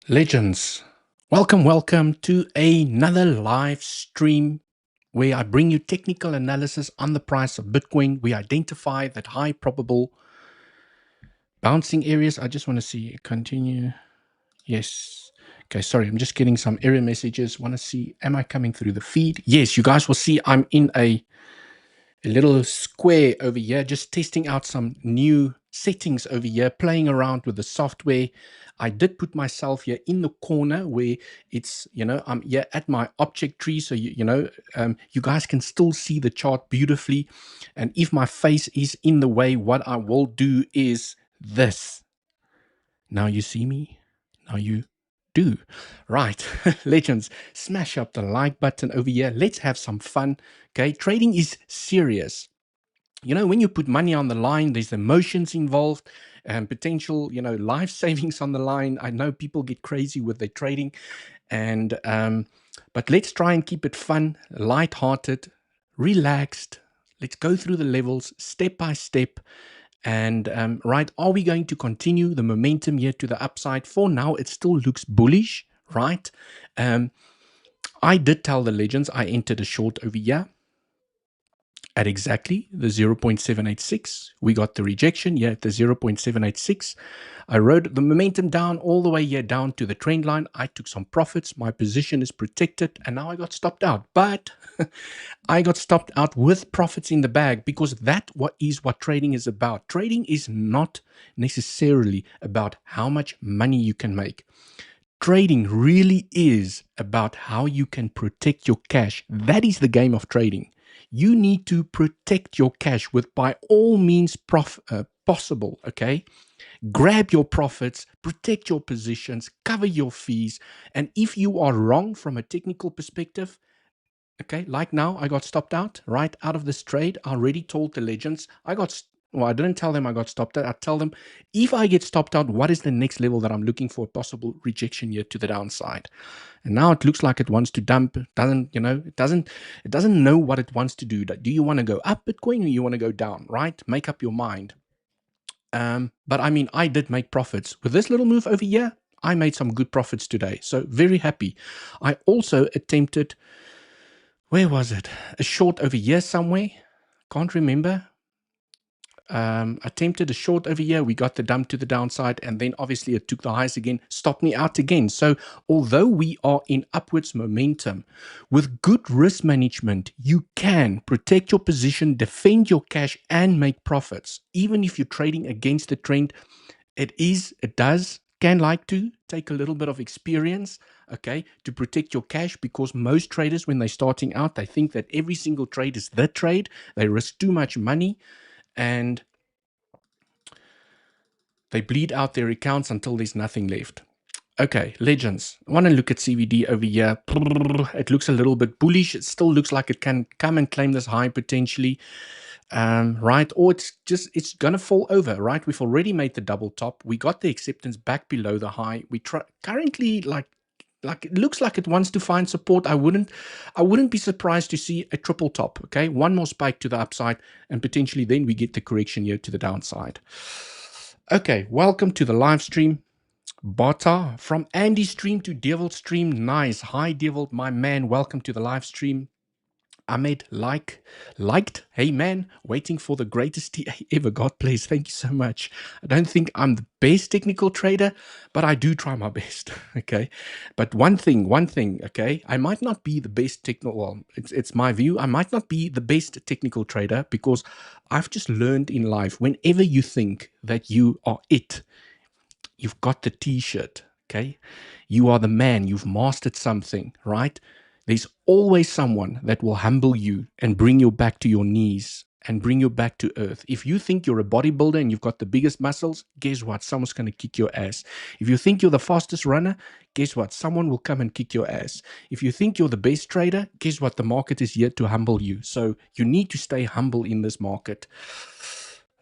Legends, welcome to another live stream where I bring you technical analysis on the price of Bitcoin. We identify that high probable bouncing areas. I just want to see, continue. Yes. Okay, sorry, I'm just getting some error messages. Want to see, am I coming through the feed? Yes, you guys will see I'm in a little square over here, just testing out some new settings over here, playing around with the software. I did put myself here in the corner where it's, I'm here at my object tree. So, you guys can still see the chart beautifully. And if my face is in the way, what I will do is this. Now you see me. Now you do. Right. Legends, smash up the like button over here. Let's have some fun. Okay. Trading is serious. When you put money on the line, there's emotions involved and potential, life savings on the line. I know people get crazy with their trading, but let's try and keep it fun, light-hearted, relaxed. Let's go through the levels step by step. And right, are we going to continue the momentum here to the upside? For now, it still looks bullish, right? I did tell the legends I entered a short over here at exactly the 0.786. We got the rejection here at the 0.786. I rode the momentum down all the way here down to the trend line. I took some profits. My position is protected, and now I got stopped out. But I got stopped out with profits in the bag, because that is what trading is about. Trading is not necessarily about how much money you can make. Trading really is about how you can protect your cash. That is the game of trading. You need to protect your cash with by all means possible, okay? Grab your profits, protect your positions, cover your fees. And if you are wrong from a technical perspective, okay, like now, I got stopped out right out of this trade. I already told the legends. I didn't tell them I got stopped out. I tell them, if I get stopped out, what is the next level that I'm looking for? Possible rejection here to the downside. And now it looks like it wants to dump. It doesn't know what it wants to do. Do you want to go up Bitcoin, or you want to go down, right? Make up your mind. But I mean, I did make profits with this little move over here. I made some good profits today. So very happy. I also attempted, where was it? A short over here somewhere. Can't remember. Attempted a short over here. We got the dump to the downside, and then obviously it took the highs again, stopped me out again. So although we are in upwards momentum, with good risk management, you can protect your position, defend your cash, and make profits. Even if you're trading against the trend, can like to take a little bit of experience, okay, to protect your cash, because most traders, when they're starting out, they think that every single trade is the trade. They risk too much money, and they bleed out their accounts until there's nothing left. Okay, legends. I want to look at CVD over here. It looks a little bit bullish. It still looks like it can come and claim this high potentially, right? Or it's gonna fall over, right? We've already made the double top. We got the acceptance back below the high. We currently like it looks like it wants to find support. I wouldn't be surprised to see a triple top. Okay, one more spike to the upside, and potentially then we get the correction here to the downside. Okay, welcome to the live stream. Bata from Andy stream to Devil stream. Nice. Hi Devil, my man. Welcome to the live stream. Ahmed liked. Hey man, waiting for the greatest TA ever. God bless. Thank you so much. I don't think I'm the best technical trader, but I do try my best. Okay. But one thing, okay. I might not be the best technical, well, it's my view. I might not be the best technical trader, because I've just learned in life, whenever you think that you are it, you've got the t-shirt, okay? You are the man, you've mastered something, right? There's always someone that will humble you and bring you back to your knees and bring you back to earth. If you think you're a bodybuilder and you've got the biggest muscles, guess what? Someone's going to kick your ass. If you think you're the fastest runner, guess what? Someone will come and kick your ass. If you think you're the best trader, guess what? The market is here to humble you. So you need to stay humble in this market.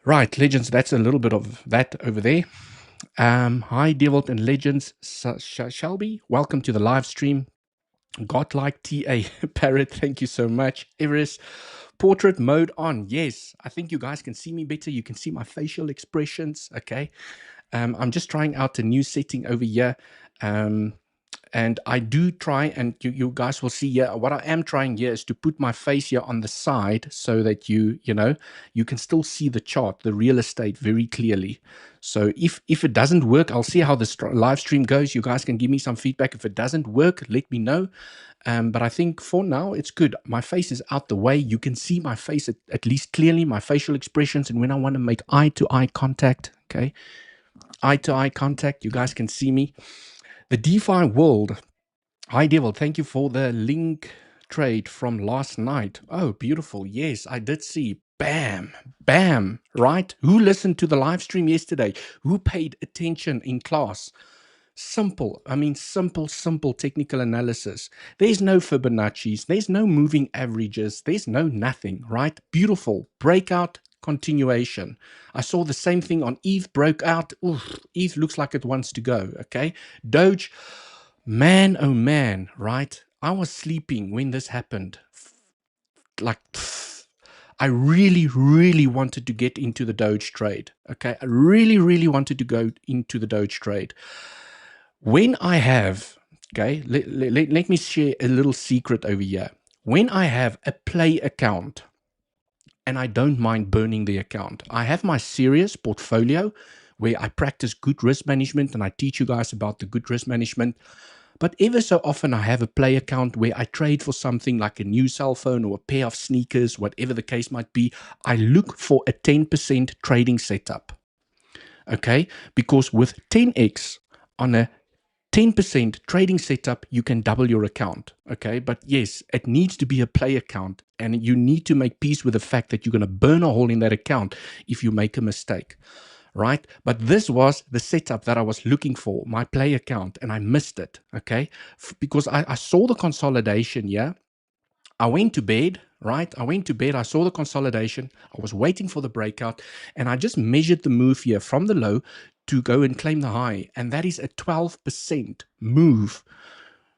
Right, legends, that's a little bit of that over there. Hi, Devil and Legends. Shelby, welcome to the live stream. Godlike TA Parrot, thank you so much. Everest, portrait mode on. Yes, I think you guys can see me better. You can see my facial expressions. Okay. I'm just trying out a new setting over here. And I do try, and you guys will see here, what I am trying here is to put my face here on the side so that you know, you can still see the chart, the real estate very clearly. So if it doesn't work, I'll see how the live stream goes. You guys can give me some feedback. If it doesn't work, let me know. But I think for now, it's good. My face is out the way. You can see my face at least clearly, my facial expressions. And when I want to make eye-to-eye contact, okay, eye-to-eye contact, you guys can see me. The DeFi world. Hi, Devil. Thank you for the link trade from last night. Oh, beautiful. Yes, I did see. Bam, bam, right? Who listened to the live stream yesterday? Who paid attention in class? Simple. I mean, simple technical analysis. There's no Fibonacci's. There's no moving averages. There's no nothing, right? Beautiful. Breakout, continuation. I saw the same thing on ETH, broke out. Oof, ETH looks like it wants to go, okay? Doge, man, oh man, right? I was sleeping when this happened. Like, I really wanted to get into the Doge trade, okay? I really wanted to go into the Doge trade. When I have, okay, let me share a little secret over here. When I have a play account, and I don't mind burning the account, I have my serious portfolio where I practice good risk management and I teach you guys about the good risk management. But ever so often I have a play account where I trade for something like a new cell phone or a pair of sneakers, whatever the case might be. I look for a 10% trading setup, okay? Because with 10x on a 10% trading setup, you can double your account, okay? But yes, it needs to be a play account, and you need to make peace with the fact that you're going to burn a hole in that account if you make a mistake, right? But this was the setup that I was looking for, my play account, and I missed it, okay? Because I saw the consolidation, yeah? I went to bed, right? I went to bed, I saw the consolidation, I was waiting for the breakout, and I just measured the move here from the low to go and claim the high, and that is a 12% move.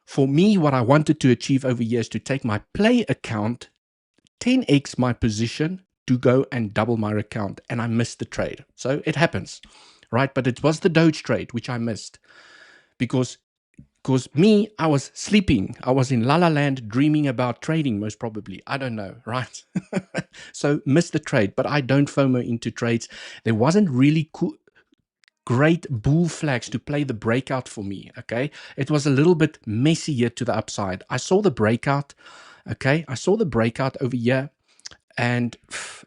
For me, what I wanted to achieve over here is to take my play account, 10x my position, to go and double my account, and I missed the trade. So it happens, right? But it was the Doge trade which I missed because me, I was sleeping. I was in La La Land dreaming about trading, most probably. I don't know, right? So missed the trade, but I don't FOMO into trades. There wasn't really great bull flags to play the breakout for me, okay? It was a little bit messy here to the upside. I saw the breakout, okay? I saw the breakout over here, and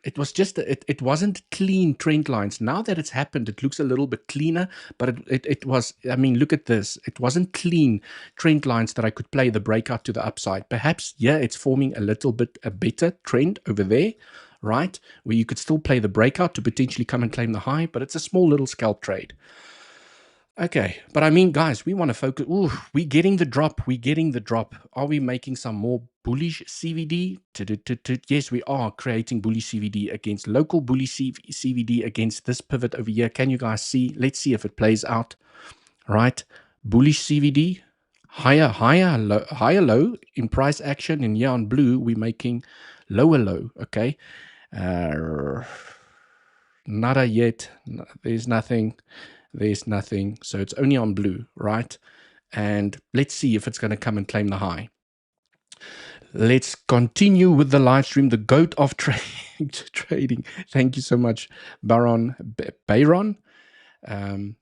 it was just, it wasn't clean trend lines. Now that it's happened, it looks a little bit cleaner, but it was, I mean, look at this. It wasn't clean trend lines that I could play the breakout to the upside. Perhaps, yeah, it's forming a little bit a better trend over there, right? Where you could still play the breakout to potentially come and claim the high, but it's a small little scalp trade. Okay, but I mean, guys, we want to focus. Ooh, we're getting the drop. We're getting the drop. Are we making some more bullish CVD? Yes, we are creating bullish CVD against local bullish CVD against this pivot over here. Can you guys see? Let's see if it plays out. Right, bullish CVD, higher low in price action. And here on blue, we're making lower low. Okay, nada yet. There's nothing. There's nothing. So it's only on blue, right? And let's see if it's going to come and claim the high. Let's continue with the live stream. The goat of trading. Thank you so much, Baron. I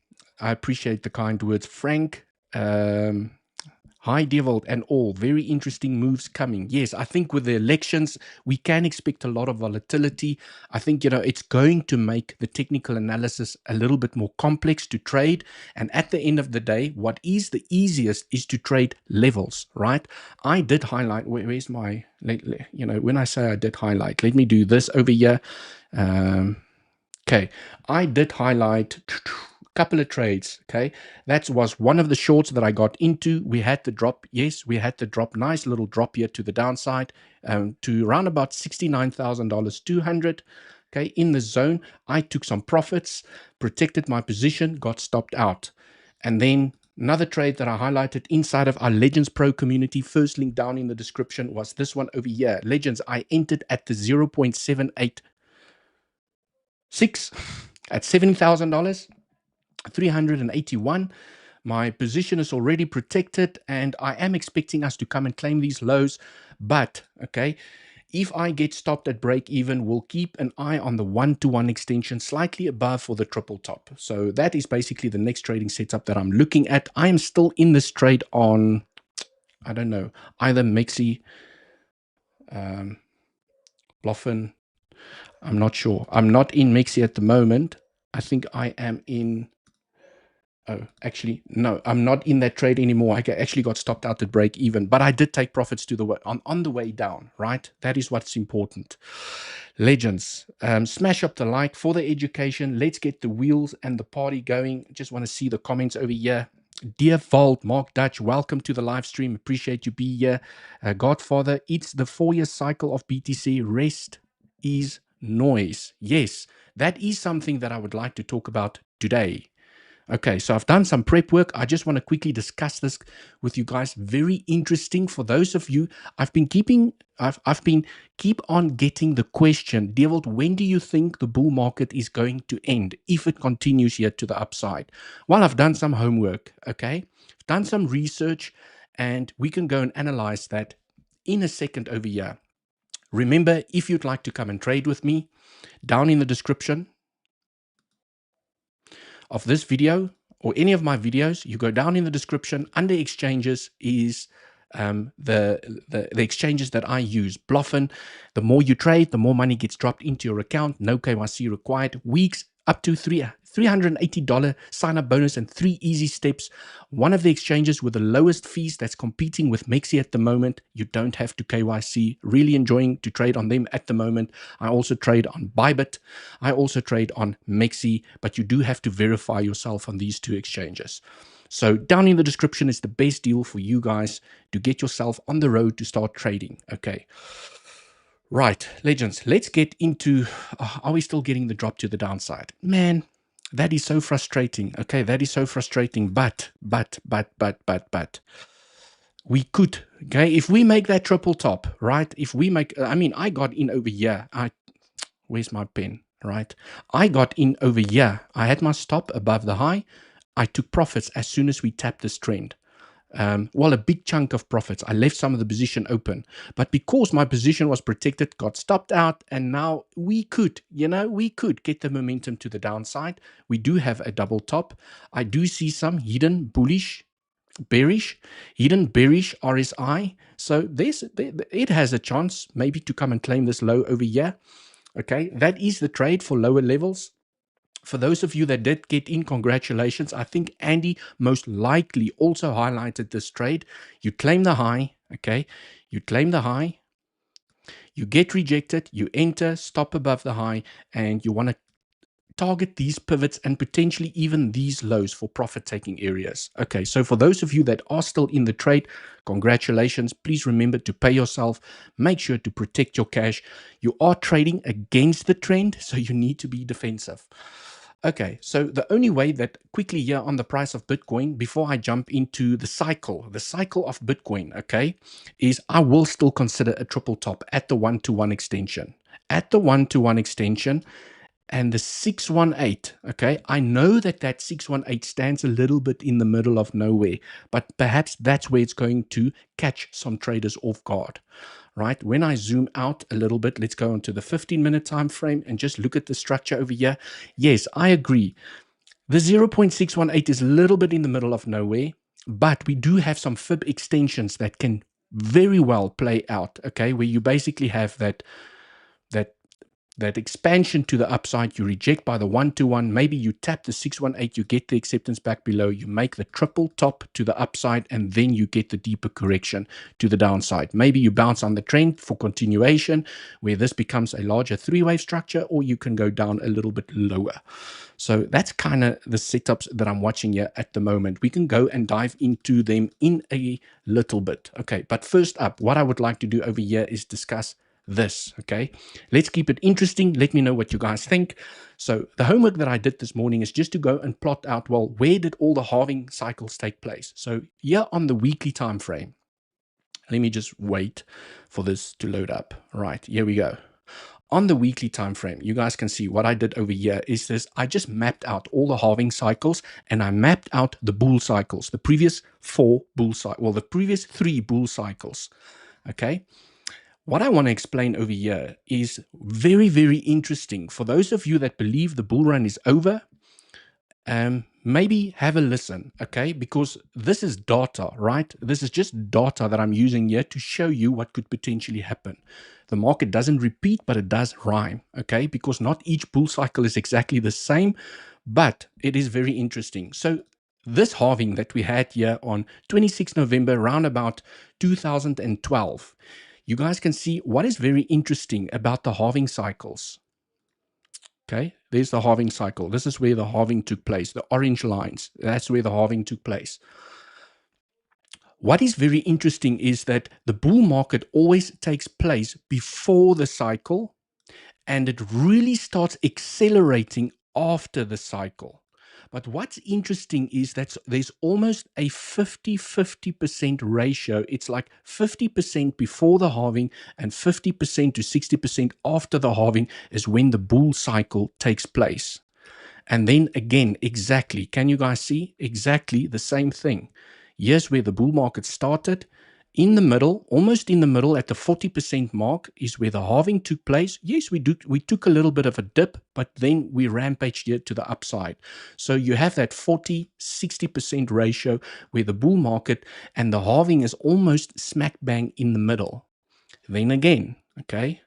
appreciate the kind words. Frank, hi, Devil, and all. Very interesting moves coming. Yes, I think with the elections, we can expect a lot of volatility. I think, you know, it's going to make the technical analysis a little bit more complex to trade. And at the end of the day, what is the easiest is to trade levels, right? I did highlight, where's my, you know, when I say I did highlight, let me do this over here. Okay, I did highlight couple of trades. Okay, that was one of the shorts that I got into. We had the drop. Yes, we had the drop. Nice little drop here to the downside, to around about $69,000 200. Okay, in the zone, I took some profits, protected my position, got stopped out, and then Another trade that I highlighted inside of our Legends Pro community, first link down in the description, was this one over here. Legends, I entered at the 0.786 at $70,000, 381. My position is already protected, and I am expecting us to come and claim these lows. But, okay, if I get stopped at break even, we'll keep an eye on the 1-to-1 extension slightly above for the triple top. So that is basically the next trading setup that I'm looking at. I am still in this trade on, I don't know, either 𝗖𝗍𝗂𝗍𝗽, 𝗬𝗏𝗡𝗻. I'm not sure. I'm not in 𝗖𝗍𝗂𝗍𝗽 at the moment. I think I am in... Oh, actually, no, I'm not in that trade anymore. I actually got stopped out at break even, but I did take profits to the way, on the way down, right? That is what's important. Legends, smash up the like for the education. Let's get the wheels and the party going. Just want to see the comments over here. Dear Vault, Mark Dutch, welcome to the live stream. Appreciate you being here. Godfather, it's the 4-year cycle of BTC. Rest is noise. Yes, that is something that I would like to talk about today. Okay, so I've done some prep work. I just want to quickly discuss this with you guys. Very interesting for those of you. I've been keep on getting the question, Deerwold, when do you think the bull market is going to end if it continues here to the upside? Well, I've done some homework, okay? I've done some research, and we can go and analyze that in a second over here. Remember, if you'd like to come and trade with me, down in the description of this video or any of my videos, you go down in the description. Under exchanges is the exchanges that I use. Bluffin. The more you trade, the more money gets dropped into your account. No KYC required. Weeks up to $380 sign-up bonus and 3 easy steps. One of the exchanges with the lowest fees that's competing with 𝗖𝗍𝗂𝗍𝗽 at the moment. You don't have to KYC. Really enjoying to trade on them at the moment. I also trade on Bybit. I also trade on 𝗖𝗍𝗂𝗍𝗽, but you do have to verify yourself on these 2 exchanges. So down in the description is the best deal for you guys to get yourself on the road to start trading. Okay. Right, Legends, let's get into, are we still getting the drop to the downside? Man, that is so frustrating. Okay, that is so frustrating, but, we could, okay, if we make that triple top, right, if we make, I mean, I got in over here, where's my pen, right? I got in over here, I had my stop above the high, I took profits as soon as we tapped this trend. Well, a big chunk of profits. I left some of the position open, but because my position was protected, got stopped out, and now we could, we could get the momentum to the downside. We do have a double top. I do see some hidden bearish RSI. So it has a chance maybe to come and claim this low over here. Okay, that is the trade for lower levels. For those of you that did get in, congratulations. I think Andy most likely also highlighted this trade. You claim the high, okay? You claim the high, you get rejected, you enter, stop above the high, and you want to target these pivots and potentially even these lows for profit-taking areas. Okay, so for those of you that are still in the trade, congratulations. Please remember to pay yourself. Make sure to protect your cash. You are trading against the trend, so you need to be defensive. Okay, so the only way that quickly here on the price of Bitcoin, before I jump into the cycle of Bitcoin, okay, is I will still consider a triple top at the 1-to-1 extension. At the 1-to-1 extension and the 618, okay, I know that 618 stands a little bit in the middle of nowhere, but perhaps that's where it's going to catch some traders off guard. Right, when I zoom out a little bit, let's go into the 15-minute time frame and just look at the structure over here. Yes, I agree. The 0.618 is a little bit in the middle of nowhere, but we do have some fib extensions that can very well play out, okay, where you basically have that expansion to the upside, you reject by the 1-to-1, maybe you tap the 618, you get the acceptance back below, you make the triple top to the upside, and then you get the deeper correction to the downside. Maybe you bounce on the trend for continuation, where this becomes a larger 3-wave structure, or you can go down a little bit lower. So that's kind of the setups that I'm watching here at the moment. We can go and dive into them in a little bit. Okay, but first up, what I would like to do over here is discuss this, okay? Let's keep it interesting. Let me know what you guys think. So the homework that I did this morning is just to go and plot out, well, where did all the halving cycles take place? So here on the weekly time frame, let me just wait for this to load up. Right, here we go. On the weekly time frame, you guys can see what I did over here is this. I just mapped out all the halving cycles, and I mapped out the bull cycles, the previous 4 bull cycles, well, the previous 3 bull cycles, okay? What I want to explain over here is very, very interesting. For those of you that believe the bull run is over, maybe have a listen, okay? Because this is data, right? This is just data that I'm using here to show you what could potentially happen. The market doesn't repeat, but it does rhyme, okay? Because not each bull cycle is exactly the same, but it is very interesting. So this halving that we had here on 26 November, around about 2012, you guys can see what is very interesting about the halving cycles. Okay, there's the halving cycle. This is where the halving took place. The orange lines, that's where the halving took place. What is very interesting is that the bull market always takes place before the cycle, and it really starts accelerating after the cycle. But what's interesting is that there's almost a 50-50% ratio. It's like 50% before the halving and 50% to 60% after the halving is when the bull cycle takes place. And then again, exactly, can you guys see? Exactly the same thing. Here's where the bull market started. In the middle, almost in the middle at the 40% mark is where the halving took place. Yes, we took a little bit of a dip, but then we rampaged here to the upside. So you have that 40-60% ratio where the bull market and the halving is almost smack bang in the middle. Then again, okay,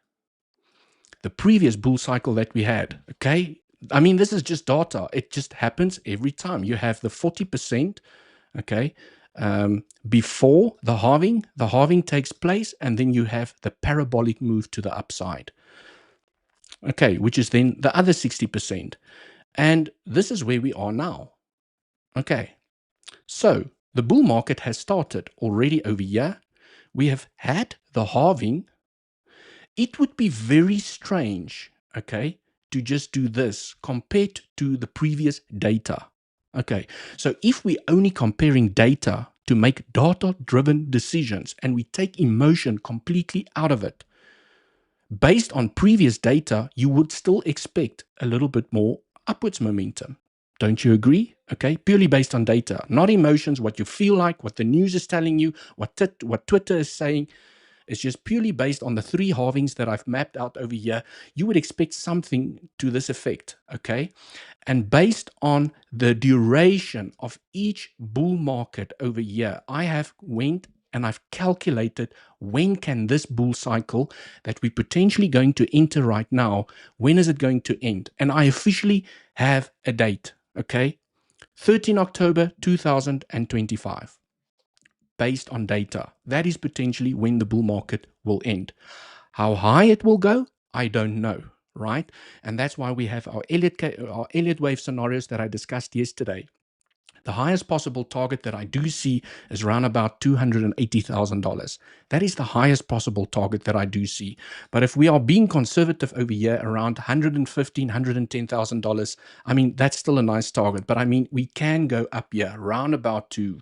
the previous bull cycle that we had, okay, I mean, this is just data. It just happens every time. You have the 40%, okay, before the halving takes place, and then you have the parabolic move to the upside, okay, which is then the other 60%. And this is where we are now, okay. So the bull market has started already over here. We have had the halving. It would be very strange, okay, to just do this compared to the previous data. Okay, so if we're only comparing data to make data-driven decisions and we take emotion completely out of it, based on previous data, you would still expect a little bit more upwards momentum. Don't you agree? Okay, purely based on data, not emotions, what you feel like, what the news is telling you, what Twitter is saying. It's just purely based on the 3 halvings that I've mapped out over here. You would expect something to this effect, okay? And based on the duration of each bull market over here, I have went and I've calculated when can this bull cycle that we're potentially going to enter right now, when is it going to end? And I officially have a date, okay? 13 October 2025. Based on data. That is potentially when the bull market will end. How high it will go, I don't know, right? And that's why we have our Elliot wave scenarios that I discussed yesterday. The highest possible target that I do see is around about $280,000. That is the highest possible target that I do see. But if we are being conservative over here around $115,000, $110,000, I mean, that's still a nice target. But I mean, we can go up here around about to,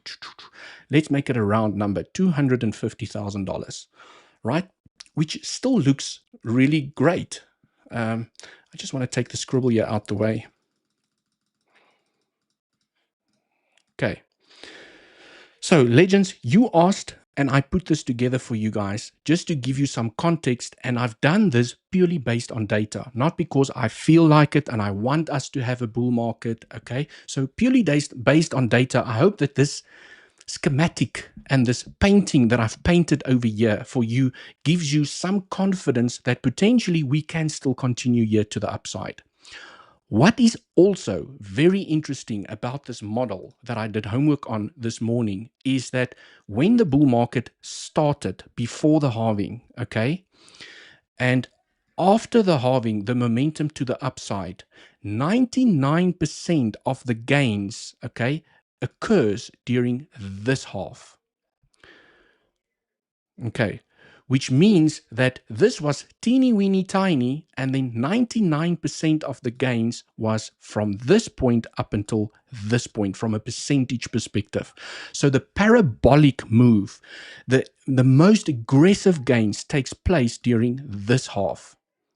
let's make it a round number, $250,000, right? Which still looks really great. I just want to take the scribble here out the way. Okay. So, legends, you asked, and I put this together for you guys just to give you some context. And I've done this purely based on data, not because I feel like it and I want us to have a bull market. Okay. So, purely based on data, I hope that this schematic and this painting that I've painted over here for you gives you some confidence that potentially we can still continue here to the upside. What is also very interesting about this model that I did homework on this morning is that when the bull market started before the halving, okay, and after the halving, the momentum to the upside, 99% of the gains, okay, occurs during this half. Okay, which means that this was teeny weeny tiny, and then 99% of the gains was from this point up until this point from a percentage perspective. So the parabolic move, the most aggressive gains takes place during this half.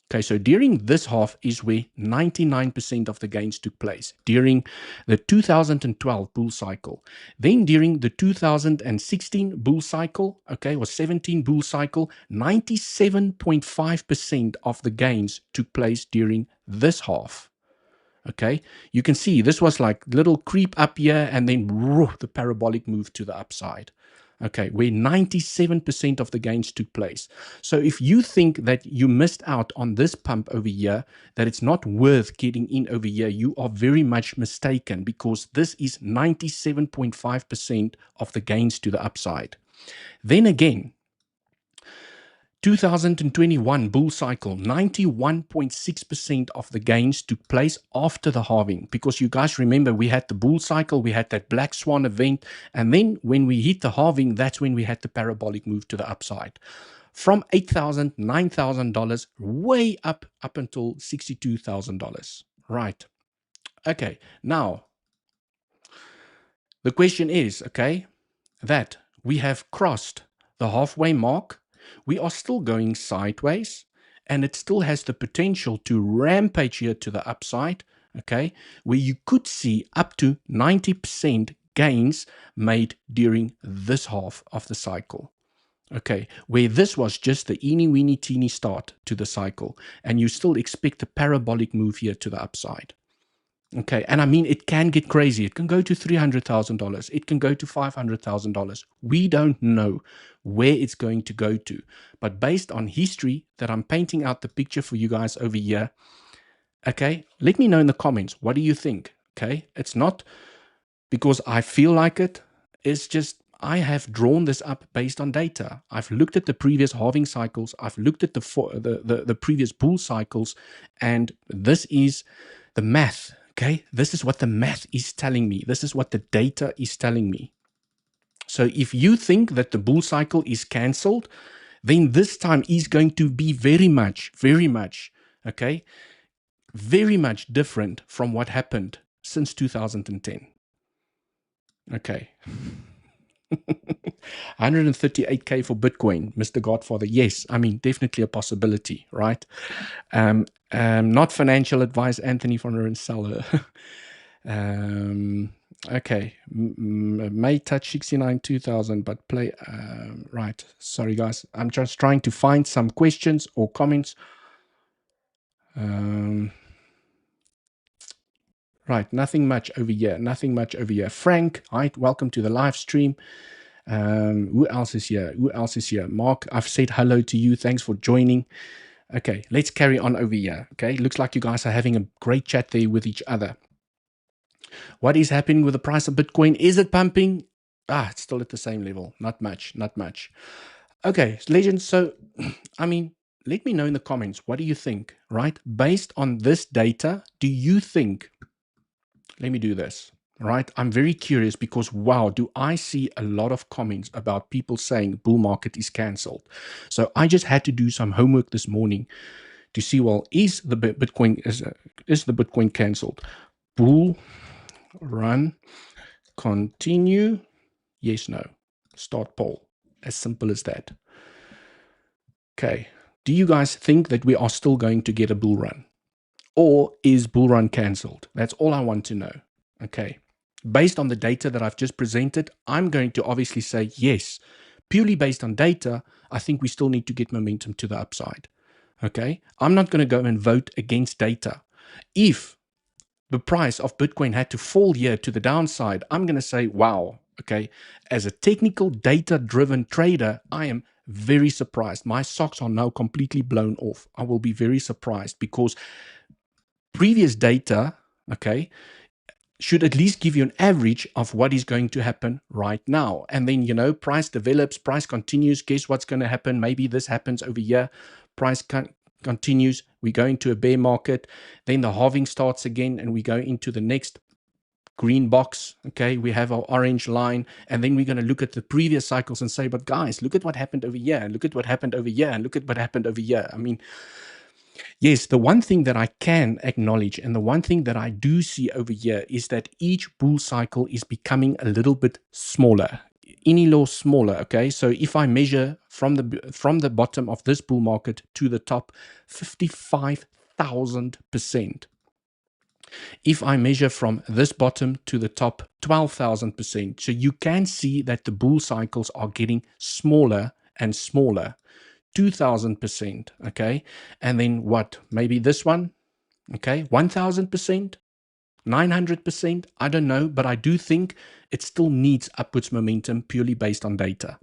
Okay, so during this half is where 99% of the gains took place, during the 2012 bull cycle. Then during the 2016 bull cycle, okay, or 17 bull cycle, 97.5% of the gains took place during this half. Okay, you can see this was like little creep up here and then the parabolic move to the upside. Okay, where 97% of the gains took place. So if you think that you missed out on this pump over here, that it's not worth getting in over here, you are very much mistaken, because this is 97.5% of the gains to the upside. Then again, 2021 bull cycle, 91.6% of the gains took place after the halving, because you guys remember we had the bull cycle, we had that black swan event, and then when we hit the halving, that's when we had the parabolic move to the upside. From $8,000, $9,000, way up until $62,000. Right. Okay, now the question is, okay, that we have crossed the halfway mark. We are still going sideways, and it still has the potential to rampage here to the upside, okay, where you could see up to 90% gains made during this half of the cycle. Okay, where this was just the eeny weeny teeny start to the cycle, and you still expect a parabolic move here to the upside. Okay, and I mean, it can get crazy. It can go to $300,000. It can go to $500,000. We don't know where it's going to go to. But based on history that I'm painting out the picture for you guys over here, okay, let me know in the comments. What do you think? Okay, it's not because I feel like it. It's just I have drawn this up based on data. I've looked at the previous halving cycles. I've looked at the previous bull cycles, and this is the math. Okay, this is what the math is telling me. This is what the data is telling me. So if you think that the bull cycle is cancelled, then this time is going to be very much, okay, very much different from what happened since 2010. Okay. 138K for Bitcoin, Mr. Godfather. Yes, I mean, definitely a possibility, right? Not financial advice, Anthony von Rensselaer. Okay, may touch 69 2000, but play. Right, sorry guys, I'm just trying to find some questions or comments. Right, nothing much over here. Nothing much over here. Frank, hi, welcome to the live stream. Who else is here? Who else is here? Mark, I've said hello to you. Thanks for joining. Okay, let's carry on over here. Okay, looks like you guys are having a great chat there with each other. What is happening with the price of Bitcoin? Is it pumping? It's still at the same level. Not much, not much. Okay, legends. So, I mean, let me know in the comments. What do you think, right? Based on this data, do you think, let me do this. Right, I'm very curious because, wow, do I see a lot of comments about people saying bull market is cancelled. So I just had to do some homework this morning to see, well, is the Bitcoin cancelled? Bull run continue? Yes, no. Start poll. As simple as that. Okay. Do you guys think that we are still going to get a bull run? Or is bull run cancelled? That's all I want to know. Okay. Based on the data that I've just presented, I'm going to obviously say yes. Purely based on data, I think we still need to get momentum to the upside. Okay? I'm not going to go and vote against data. If the price of Bitcoin had to fall here to the downside, I'm going to say, wow, okay, as a technical data-driven trader, I am very surprised. My socks are now completely blown off. I will be very surprised because previous data, okay, should at least give you an average of what is going to happen right now. And then, you know, price develops, price continues. Guess what's going to happen? Maybe this happens over here. Price continues. We go into a bear market. Then the halving starts again and we go into the next green box, okay? We have our orange line, and then we're going to look at the previous cycles and say, but guys, look at what happened over here, and look at what happened over here, and look at what happened over here. I mean, yes, the one thing that I can acknowledge and the one thing that I do see over here is that each bull cycle is becoming a little bit smaller. Any law smaller, okay? So if I measure from the bottom of this bull market to the top, 55,000%. If I measure from this bottom to the top, 12,000%. So you can see that the bull cycles are getting smaller and smaller. 2,000%, okay? And then what? Maybe this one, okay? 1,000%, 900%, I don't know, but I do think it still needs upwards momentum purely based on data.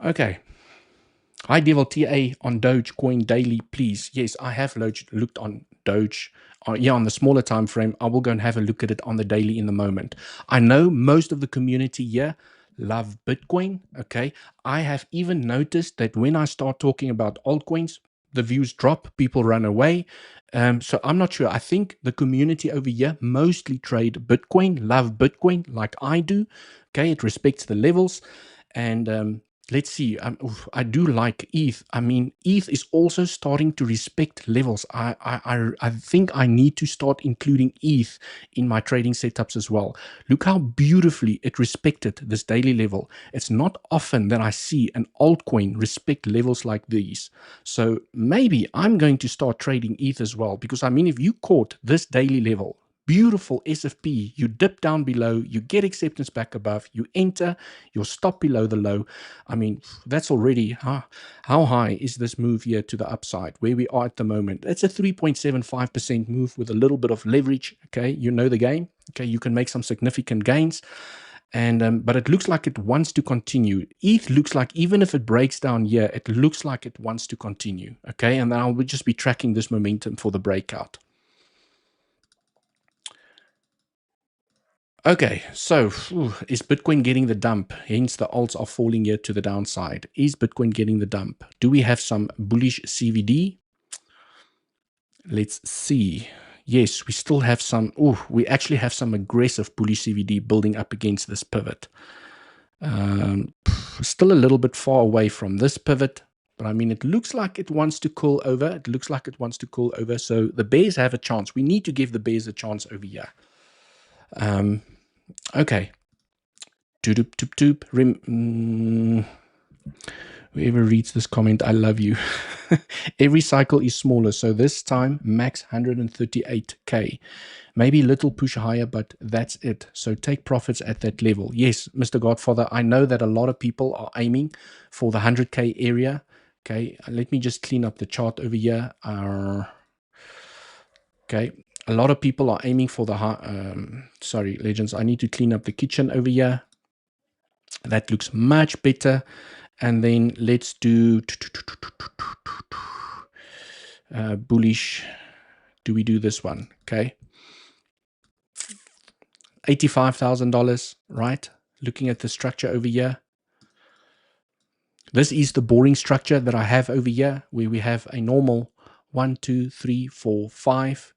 Okay. Hi, 𝗬𝗍 on Dogecoin daily, please. Yes, I have looked on Doge. Yeah, on the smaller time frame. I will go and have a look at it on the daily in the moment. I know most of the community here love Bitcoin, okay? I have even noticed that when I start talking about altcoins, the views drop, people run away. So I'm not sure. I think the community over here mostly trade Bitcoin, love Bitcoin like I do, okay? It respects the levels. And let's see, I do like ETH. I mean, ETH is also starting to respect levels. I think I need to start including ETH in my trading setups as well. Look how beautifully it respected this daily level. It's not often that I see an altcoin respect levels like these. So maybe I'm going to start trading ETH as well, because I mean, if you caught this daily level, beautiful SFP, you dip down below, you get acceptance back above, you enter, you'll stop below the low. I mean, that's already, how high is this move here to the upside, where we are at the moment? It's a 3.75% move with a little bit of leverage, okay? You know the game, okay? You can make some significant gains. And but it looks like it wants to continue. ETH looks like, even if it breaks down here, it looks like it wants to continue, okay? And then I will just be tracking this momentum for the breakout. Okay, so is Bitcoin getting the dump? Hence the alts are falling here to the downside. Is Bitcoin getting the dump? Do we have some bullish CVD? Let's see. Yes, we still have some. Oh, we actually have some aggressive bullish CVD building up against this pivot. Still a little bit far away from this pivot, but I mean, it looks like it wants to cool over. It looks like it wants to cool over. So the bears have a chance. We need to give the bears a chance over here. Okay. Doop doop doop. Whoever reads this comment, I love you. Every cycle is smaller, so this time max 138k. Maybe a little push higher, but that's it. So take profits at that level. Yes, Mr. Godfather, I know that a lot of people are aiming for the 100k area. Okay, let me just clean up the chart over here. Okay, a lot of people are aiming for the sorry, legends, I need to clean up the kitchen over here. That looks much better. And then let's do bullish. Do we do this one? Okay, $85,000, right? Looking at the structure over here. This is the boring structure that I have over here, where we have a normal 1, 2, 3, 4, 5.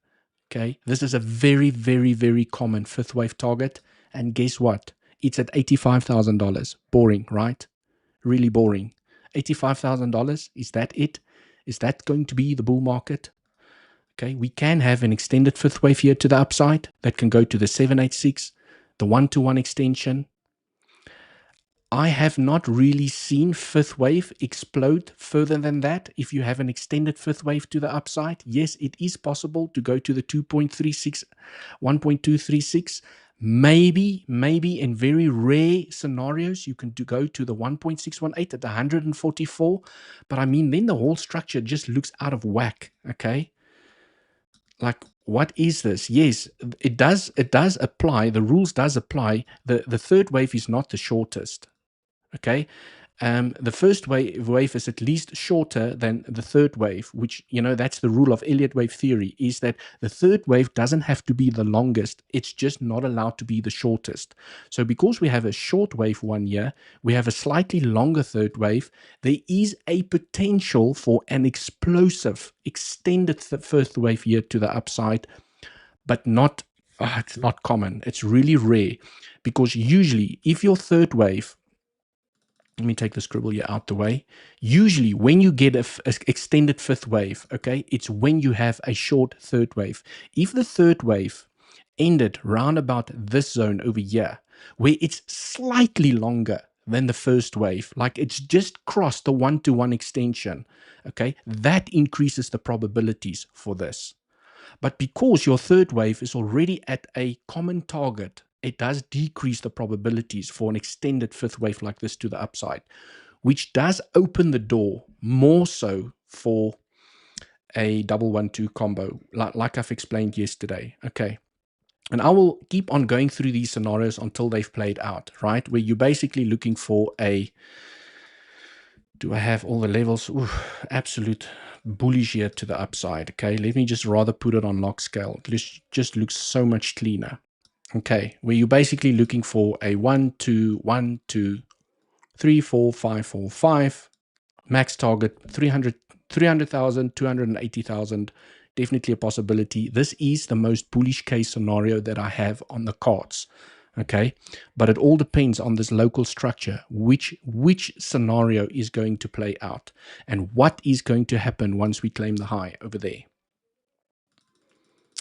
Okay, this is a very, very, very common fifth wave target. And guess what? It's at $85,000. Boring, right? Really boring. $85,000, is that it? Is that going to be the bull market? Okay, we can have an extended fifth wave here to the upside that can go to the 786, the 1-to-1 extension. I have not really seen fifth wave explode further than that. If you have an extended fifth wave to the upside, yes, it is possible to go to the 2.36, 1.236. Maybe in very rare scenarios, you can go to the 1.618 at 144. But I mean, then the whole structure just looks out of whack, okay? Like, what is this? Yes, it does apply. The rules does apply. The third wave is not the shortest, okay? The first wave is at least shorter than the third wave, which, you know, that's the rule of Elliot wave theory, is that the third wave doesn't have to be the longest. It's just not allowed to be the shortest. So because we have a short wave 1 year, we have a slightly longer third wave, there is a potential for an explosive extended first wave year to the upside, but not it's not common. It's really rare, because usually if your third wave, let me take the scribble here out the way. Usually when you get a extended fifth wave, okay, it's when you have a short third wave. If the third wave ended round about this zone over here, where it's slightly longer than the first wave, like it's just crossed the 1-to-1 extension, okay, that increases the probabilities for this. But because your third wave is already at a common target, it does decrease the probabilities for an extended fifth wave like this to the upside, which does open the door more so for a 1-1-2 combo, like I've explained yesterday. Okay. And I will keep on going through these scenarios until they've played out, right? Where you're basically looking for a, do I have all the levels? Ooh, absolute bullish here to the upside. Okay, let me just rather put it on log scale. This just looks so much cleaner. Okay, where you're basically looking for a 1, 2, 1, 2, 3, 4, 5, 4, 5. Max target 300,000, 280,000. Definitely a possibility. This is the most bullish case scenario that I have on the cards. Okay, but it all depends on this local structure, which scenario is going to play out and what is going to happen once we claim the high over there.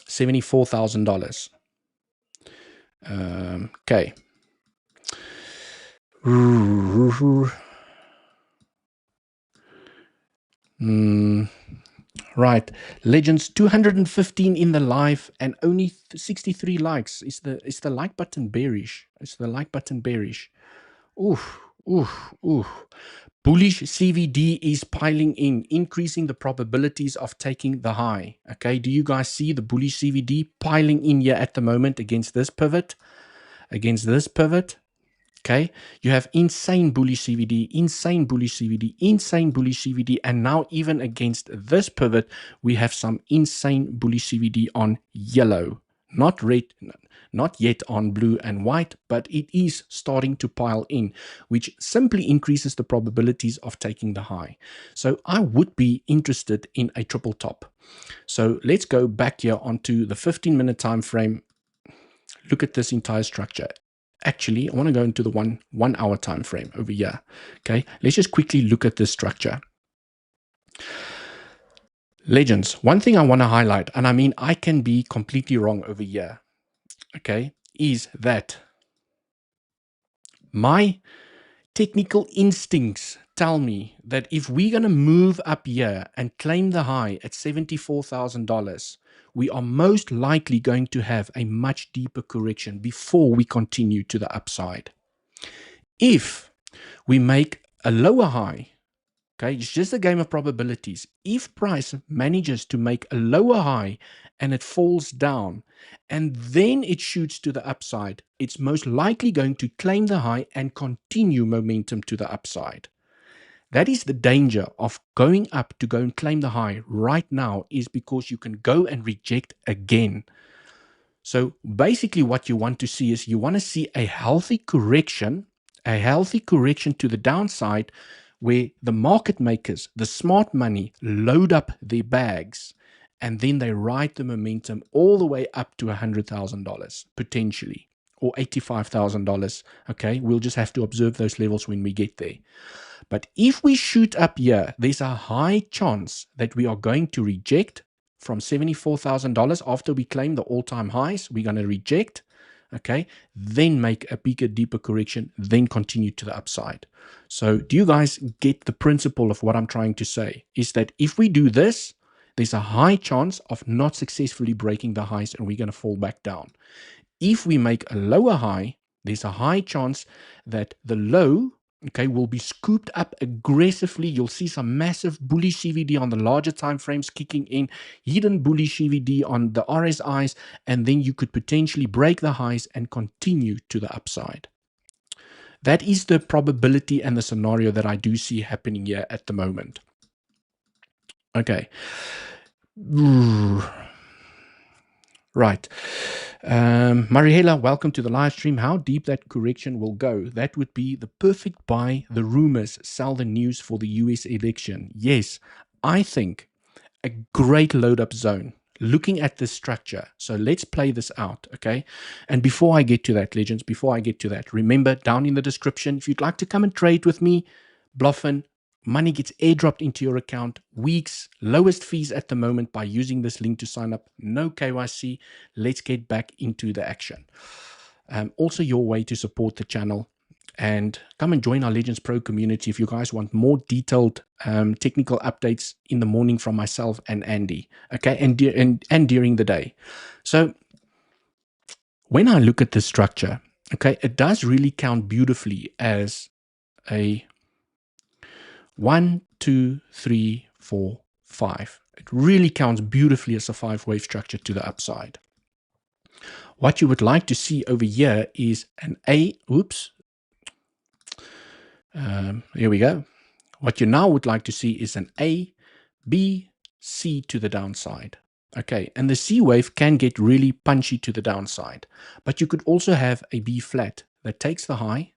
$74,000. Okay. Right, Legends 215 in the live and only 63 likes. Is the like button bearish? Is the like button bearish? Oof, oof, oof. Bullish CVD is piling in, increasing the probabilities of taking the high. Okay, do you guys see the bullish CVD piling in here at the moment against this pivot? Against this pivot? Okay, you have insane bullish CVD, insane bullish CVD, insane bullish CVD, and now even against this pivot, we have some insane bullish CVD on yellow, not red, not yet on blue and white, but it is starting to pile in, which simply increases the probabilities of taking the high. So I would be interested in a triple top. So let's go back here onto the 15-minute time frame. Look at this entire structure. Actually, I want to go into the one hour time frame over here. Okay, let's just quickly look at this structure. Legends, one thing I want to highlight, and I mean I can be completely wrong over here, okay, is that my technical instincts tell me that if we're going to move up here and claim the high at $74,000, we are most likely going to have a much deeper correction before we continue to the upside. If we make a lower high, okay, it's just a game of probabilities. If price manages to make a lower high and it falls down and then it shoots to the upside, it's most likely going to claim the high and continue momentum to the upside. That is the danger of going up to go and claim the high right now, is because you can go and reject again. So basically what you want to see is you want to see a healthy correction to the downside, where the market makers, the smart money, load up their bags and then they ride the momentum all the way up to $100,000 potentially, or $85,000. Okay, we'll just have to observe those levels when we get there. But if we shoot up here, there's a high chance that we are going to reject from $74,000 after we claim the all-time highs. We're going to reject, okay, then make a bigger, deeper correction, then continue to the upside. So do you guys get the principle of what I'm trying to say? Is that if we do this, there's a high chance of not successfully breaking the highs and we're going to fall back down. If we make a lower high, there's a high chance that the low, okay, will be scooped up aggressively. You'll see some massive bullish CVD on the larger time frames kicking in, hidden bullish CVD on the RSIs, and then you could potentially break the highs and continue to the upside. That is the probability and the scenario that I do see happening here at the moment. Okay. Right. Mariela, welcome to the live stream. How deep that correction will go? That would be the perfect buy. The rumors, sell the news for the US election. Yes, I think a great load up zone. looking at this structure. So let's play this out, okay? And before I get to that, legends, before I get to that, remember down in the description, if you'd like to come and trade with me, bluffing, money gets airdropped into your account, weeks, lowest fees at the moment by using this link to sign up, no KYC. Let's get back into the action. Also your way to support the channel, and come and join our Legends Pro community if you guys want more detailed technical updates in the morning from myself and Andy, okay, and during the day. So when I look at this structure, okay, it does really count beautifully as a 1, 2, 3, 4, 5. It really counts beautifully as a 5-wave structure to the upside. What you would like to see over here is an here we go. What you now would like to see is an A, B, C to the downside. Okay, and the C wave can get really punchy to the downside, but you could also have a B flat that takes the high.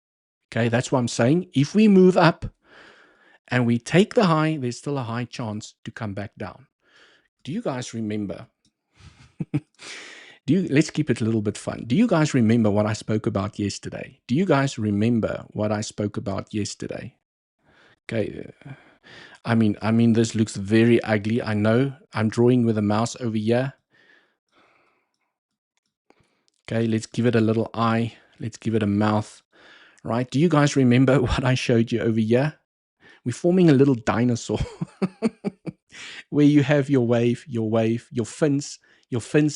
Okay, that's what I'm saying. If we move up and we take the high, there's still a high chance to come back down. Do you guys remember? Let's keep it a little bit fun. Do you guys remember what I spoke about yesterday? Do you guys remember what I spoke about yesterday? Okay. I mean, this looks very ugly. I know I'm drawing with a mouse over here. Okay, let's give it a little eye. Let's give it a mouth, right? Do you guys remember what I showed you over here? We're forming a little dinosaur where you have your wave, your fins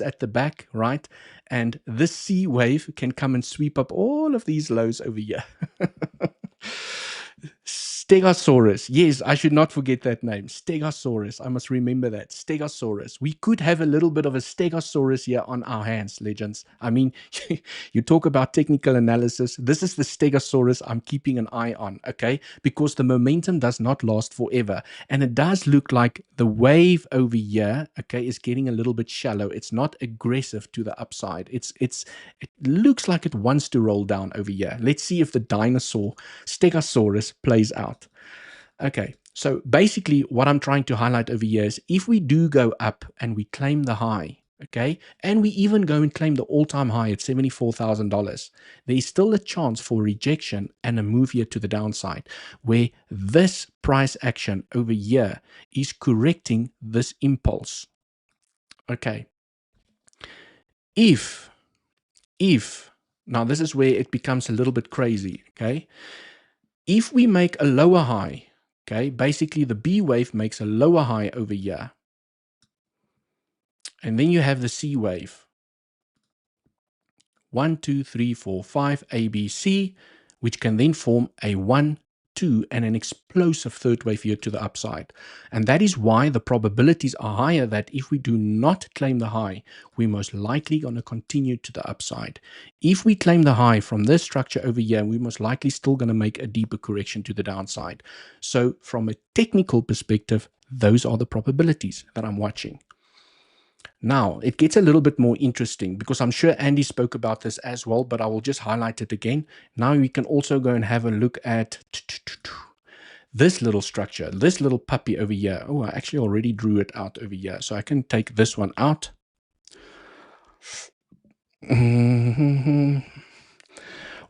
at the back, right? And this C wave can come and sweep up all of these lows over here. Stegosaurus. Yes, I should not forget that name. Stegosaurus. I must remember that. Stegosaurus. We could have a little bit of a Stegosaurus here on our hands, legends. I mean, you talk about technical analysis. This is the Stegosaurus I'm keeping an eye on, okay? Because the momentum does not last forever. And it does look like the wave over here, okay, is getting a little bit shallow. It's not aggressive to the upside. It looks like it wants to roll down over here. Let's see if the dinosaur Stegosaurus plays out. Okay, so basically what I'm trying to highlight over here is if we do go up and we claim the high, okay, and we even go and claim the all-time high at $74,000, there's still a chance for rejection and a move here to the downside, where this price action over here is correcting this impulse. Okay, if now this is where it becomes a little bit crazy, okay? If we make a lower high, okay, basically the B wave makes a lower high over here. And then you have the C wave. 1, 2, 3, 4, 5, A, B, C, which can then form a 1, 2, and an explosive third wave here to the upside. And that is why the probabilities are higher that if we do not claim the high, we're most likely going to continue to the upside. If we claim the high from this structure over here, we're most likely still going to make a deeper correction to the downside. So from a technical perspective, those are the probabilities that I'm watching. Now, it gets a little bit more interesting because I'm sure Andy spoke about this as well, but I will just highlight it again. Now we can also go and have a look at this little structure, this little puppy over here. Oh, I actually already drew it out over here. So I can take this one out.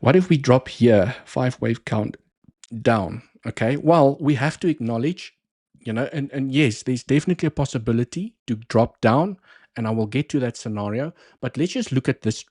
What if we drop here, 5-wave count down? Okay, well, we have to acknowledge, you know, and yes, there's definitely a possibility to drop down, and I will get to that scenario, but let's just look at this.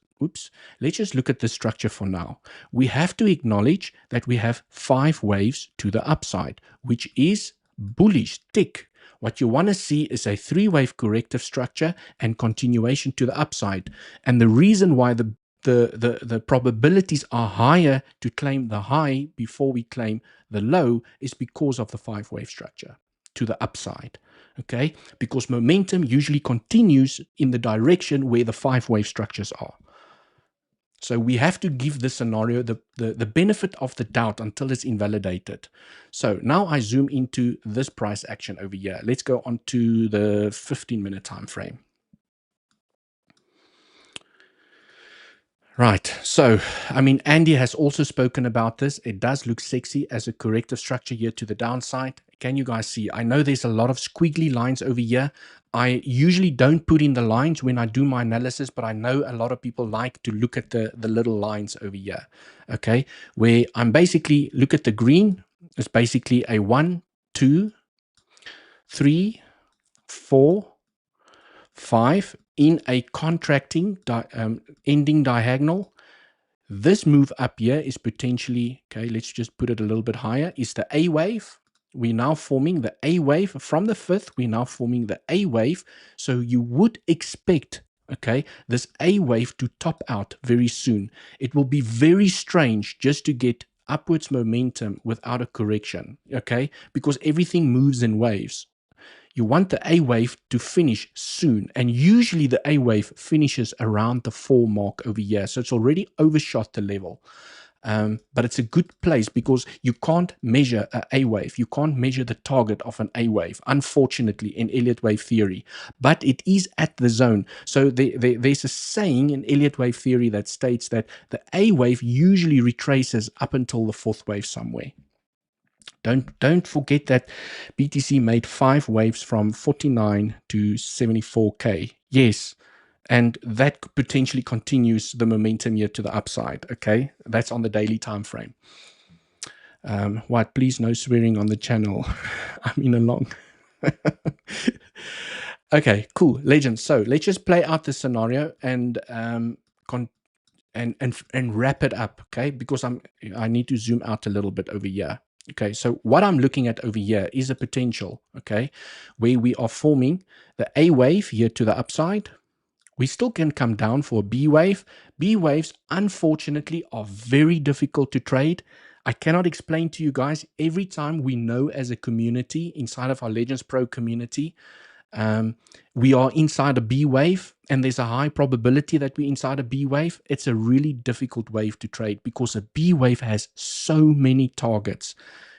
Let's just look at the structure for now. We have to acknowledge that we have 5 waves to the upside, which is bullish, tick. What you want to see is a 3-wave corrective structure and continuation to the upside. And the reason why the probabilities are higher to claim the high before we claim the low is because of the 5-wave structure to the upside. Okay, because momentum usually continues in the direction where the 5-wave structures are. So we have to give this scenario the benefit of the doubt until it's invalidated. So now I zoom into this price action over here. Let's go on to the 15-minute time frame. Right, so, I mean, Andy has also spoken about this. It does look sexy as a corrective structure here to the downside. Can you guys see? I know there's a lot of squiggly lines over here. I usually don't put in the lines when I do my analysis, but I know a lot of people like to look at the little lines over here, okay? Where I'm basically, look at the green, it's basically a 1, 2, 3, 4, 5 in a contracting ending diagonal. This move up here is potentially, okay, let's just put it a little bit higher, is the A wave. We're now forming the A wave from the 5th. We're now forming the A wave. So you would expect, okay, this A wave to top out very soon. It will be very strange just to get upwards momentum without a correction, okay, because everything moves in waves. You want the A wave to finish soon, and usually the A wave finishes around the 4 mark over here, so it's already overshot the level. But it's a good place because you can't measure an A wave. You can't measure the target of an A wave, unfortunately, in Elliott wave theory. But it is at the zone. So there's a saying in Elliott wave theory that states that the A wave usually retraces up until the 4th wave somewhere. Don't forget that BTC made 5 waves from 49 to 74K. Yes. And that potentially continues the momentum here to the upside. Okay. That's on the daily time frame. What? Please no swearing on the channel. I'm in along. Okay, cool. Legends. So let's just play out the scenario and wrap it up. Okay. Because I need to zoom out a little bit over here. Okay, so what I'm looking at over here is a potential, okay, where we are forming the A wave here to the upside. We still can come down for a B wave. B waves, unfortunately, are very difficult to trade. I cannot explain to you guys. Every time we know as a community, inside of our Legends Pro community, we are inside a B wave, and there's a high probability that we're inside a B wave. It's a really difficult wave to trade because a B wave has so many targets.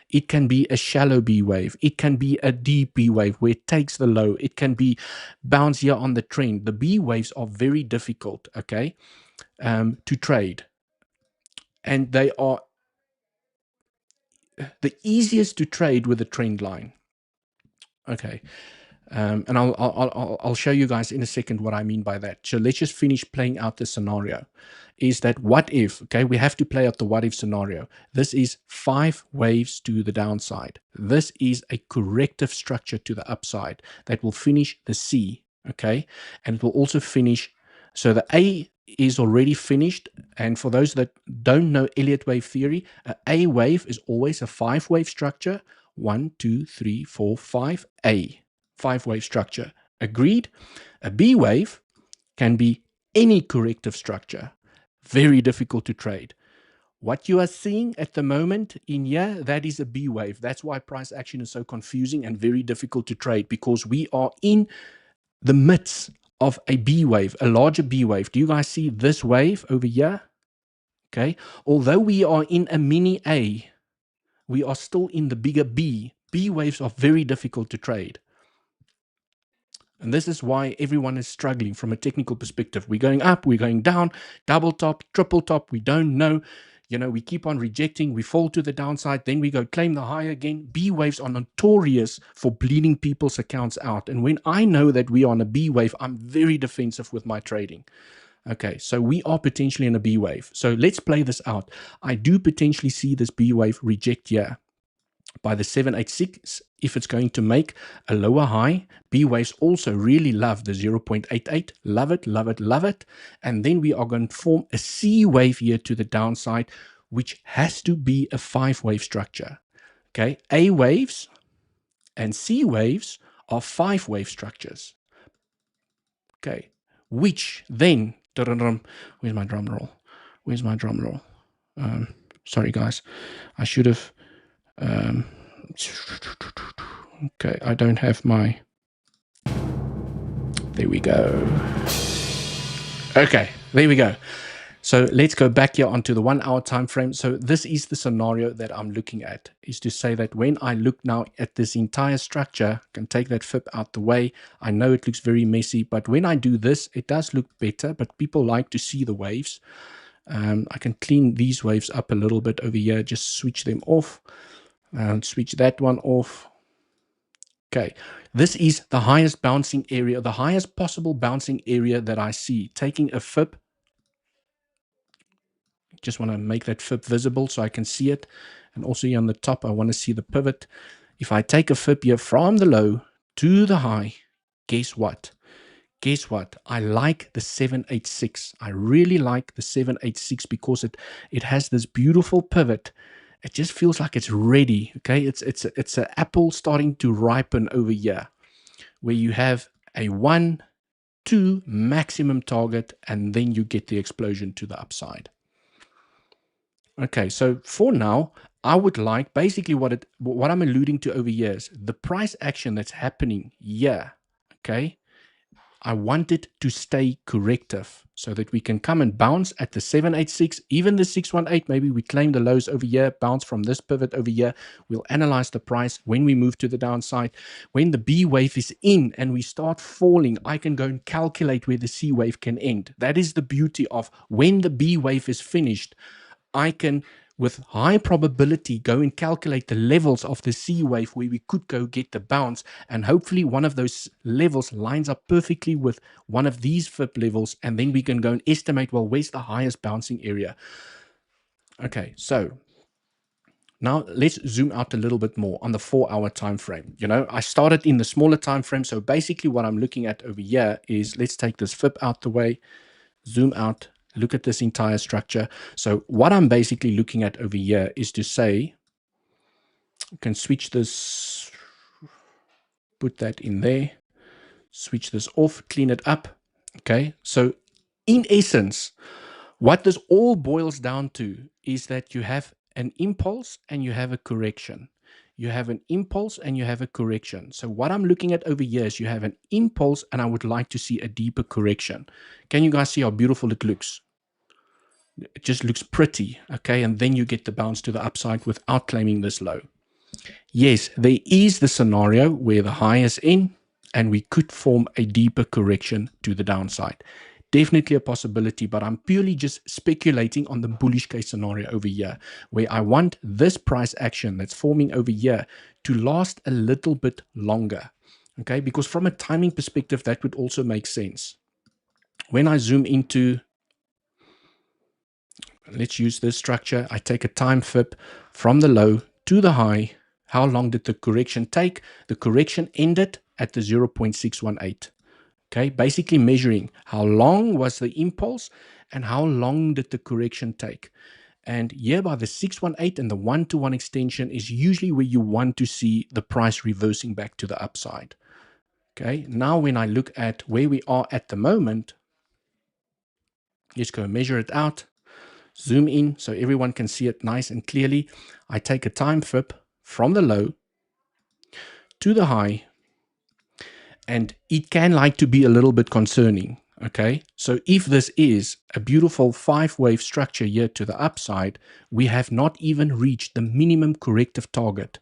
It can be a shallow B wave. It can be a deep B wave where it takes the low. It can be bounce here on the trend. The B waves are very difficult, okay, to trade. And they are the easiest to trade with a trend line. Okay. And I'll show you guys in a second what I mean by that. So let's just finish playing out the scenario. Is that what if? Okay, we have to play out the what if scenario. This is 5 waves to the downside. This is a corrective structure to the upside that will finish the C. Okay, and it will also finish. So the A is already finished. And for those that don't know Elliott wave theory, A wave is always a 5 wave structure. 1, 2, 3, 4, 5. A. 5 wave structure. Agreed? A B wave can be any corrective structure. Very difficult to trade. What you are seeing at the moment in here, that is a B wave. That's why price action is so confusing and very difficult to trade, because we are in the midst of a B wave, a larger B wave. Do you guys see this wave over here? Okay. Although we are in a mini A, we are still in the bigger B. B waves are very difficult to trade. And this is why everyone is struggling from a technical perspective. We're going up, we're going down, double top, triple top. We don't know. You know, we keep on rejecting. We fall to the downside. Then we go claim the high again. B waves are notorious for bleeding people's accounts out. And when I know that we are on a B wave, I'm very defensive with my trading. Okay, so we are potentially in a B wave. So let's play this out. I do potentially see this B wave reject here by the 786 if it's going to make a lower high. B waves also really love the 0.88. Love it, love it, love it. And then we are going to form a C wave here to the downside, which has to be a 5 wave structure. Okay, A waves and C waves are 5 wave structures. Okay, which then, where's my drum roll? Where's my drum roll? Sorry guys, I should have, okay, I don't have my, there we go. Okay, there we go. So let's go back here onto the 1 hour time frame. So this is the scenario that I'm looking at, is to say that when I look now at this entire structure, I can take that flip out the way. I know it looks very messy, but when I do this, it does look better, but people like to see the waves. I can clean these waves up a little bit over here, just switch them off and switch that one off. Okay, this is the highest bouncing area, the highest possible bouncing area that I see. Taking a fib, just want to make that fib visible so I can see it. And also here on the top, I want to see the pivot. If I take a fib here from the low to the high, guess what? Guess what? I like the 786. I really like the 786 because it has this beautiful pivot. It just feels like it's ready. Okay, it's an apple starting to ripen over here, where you have a 1, 2 maximum target, and then you get the explosion to the upside. Okay, so for now, I would like basically what I'm alluding to over here is the price action that's happening here. Okay, I want it to stay corrective so that we can come and bounce at the 786, even the 618. Maybe we claim the lows over here, bounce from this pivot over here. We'll analyze the price when we move to the downside. When the B wave is in and we start falling, I can go and calculate where the C wave can end. That is the beauty of when the B wave is finished, I can, with high probability, go and calculate the levels of the C wave where we could go get the bounce, and hopefully one of those levels lines up perfectly with one of these fib levels, and then we can go and estimate, well, where's the highest bouncing area? Okay, so now let's zoom out a little bit more on the 4-hour time frame. You know, I started in the smaller time frame, so basically what I'm looking at over here is, let's take this fib out the way, zoom out, look at this entire structure. So what I'm basically looking at over here is to say, I can switch this, put that in there, switch this off, clean it up. Okay, so in essence, what this all boils down to is that you have an impulse and you have a correction. You have an impulse and you have a correction. So what I'm looking at over here is you have an impulse and I would like to see a deeper correction. Can you guys see how beautiful it looks? It just looks pretty, okay? And then you get the bounce to the upside without claiming this low. Yes, there is the scenario where the high is in and we could form a deeper correction to the downside. Definitely a possibility, but I'm purely just speculating on the bullish case scenario over here, where I want this price action that's forming over here to last a little bit longer, okay? Because from a timing perspective, that would also make sense. When I zoom into, let's use this structure, I take a time fib from the low to the high. How long did the correction take? The correction ended at the 0.618. Okay, basically measuring how long was the impulse and how long did the correction take. And here by the 618 and the 1-to-1 extension is usually where you want to see the price reversing back to the upside. Okay, now when I look at where we are at the moment, let's go measure it out, zoom in so everyone can see it nice and clearly. I take a time fib from the low to the high, and it can like to be a little bit concerning. Okay, so if this is a beautiful 5-wave structure here to the upside, we have not even reached the minimum corrective target.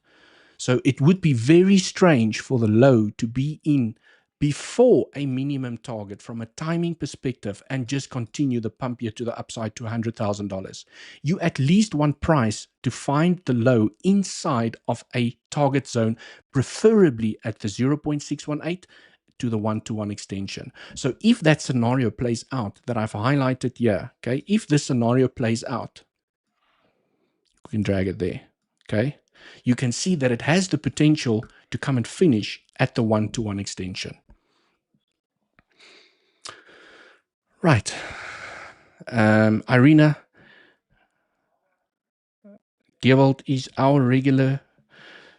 So it would be very strange for the low to be in before a minimum target from a timing perspective and just continue the pump here to the upside to $100,000. You at least want price to find the low inside of a target zone, preferably at the 0.618 to the 1-to-1 extension. So if that scenario plays out that I've highlighted here, okay, if this scenario plays out, you can drag it there, okay, you can see that it has the potential to come and finish at the 1-to-1 extension. Right. Irina, 𝗬𝗿𝘆𝗽 is our regular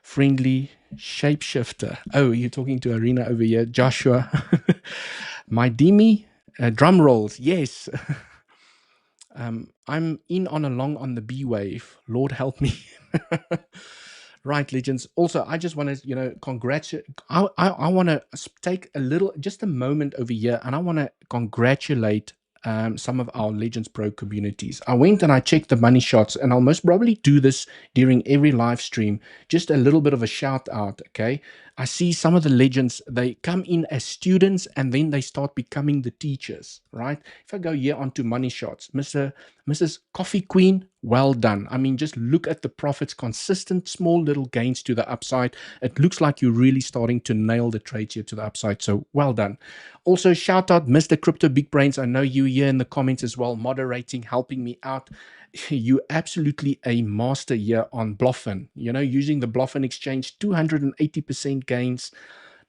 friendly shapeshifter. Oh, you're talking to Irina over here. Joshua. My Demi, drum rolls. Yes. I'm in on a long on the B wave. Lord help me. Right, legends. Also, I just want to, congratulate. I want to take just a moment over here, and I want to congratulate some of our Legends Pro communities. I went and I checked the money shots, and I'll most probably do this during every live stream. Just a little bit of a shout out, okay? I see some of the legends, they come in as students and then they start becoming the teachers, right? If I go here onto money shots, Mrs. Coffee Queen, Well done. I mean, just look at the profits, consistent small little gains to the upside. It looks like you're really starting to nail the trades here to the upside. So well done. Also, shout out Mr. Crypto Big Brains. I know you here in the comments as well, moderating, helping me out. You absolutely a master here on Bluffin. You know, using the Bluffin exchange, 280% gains.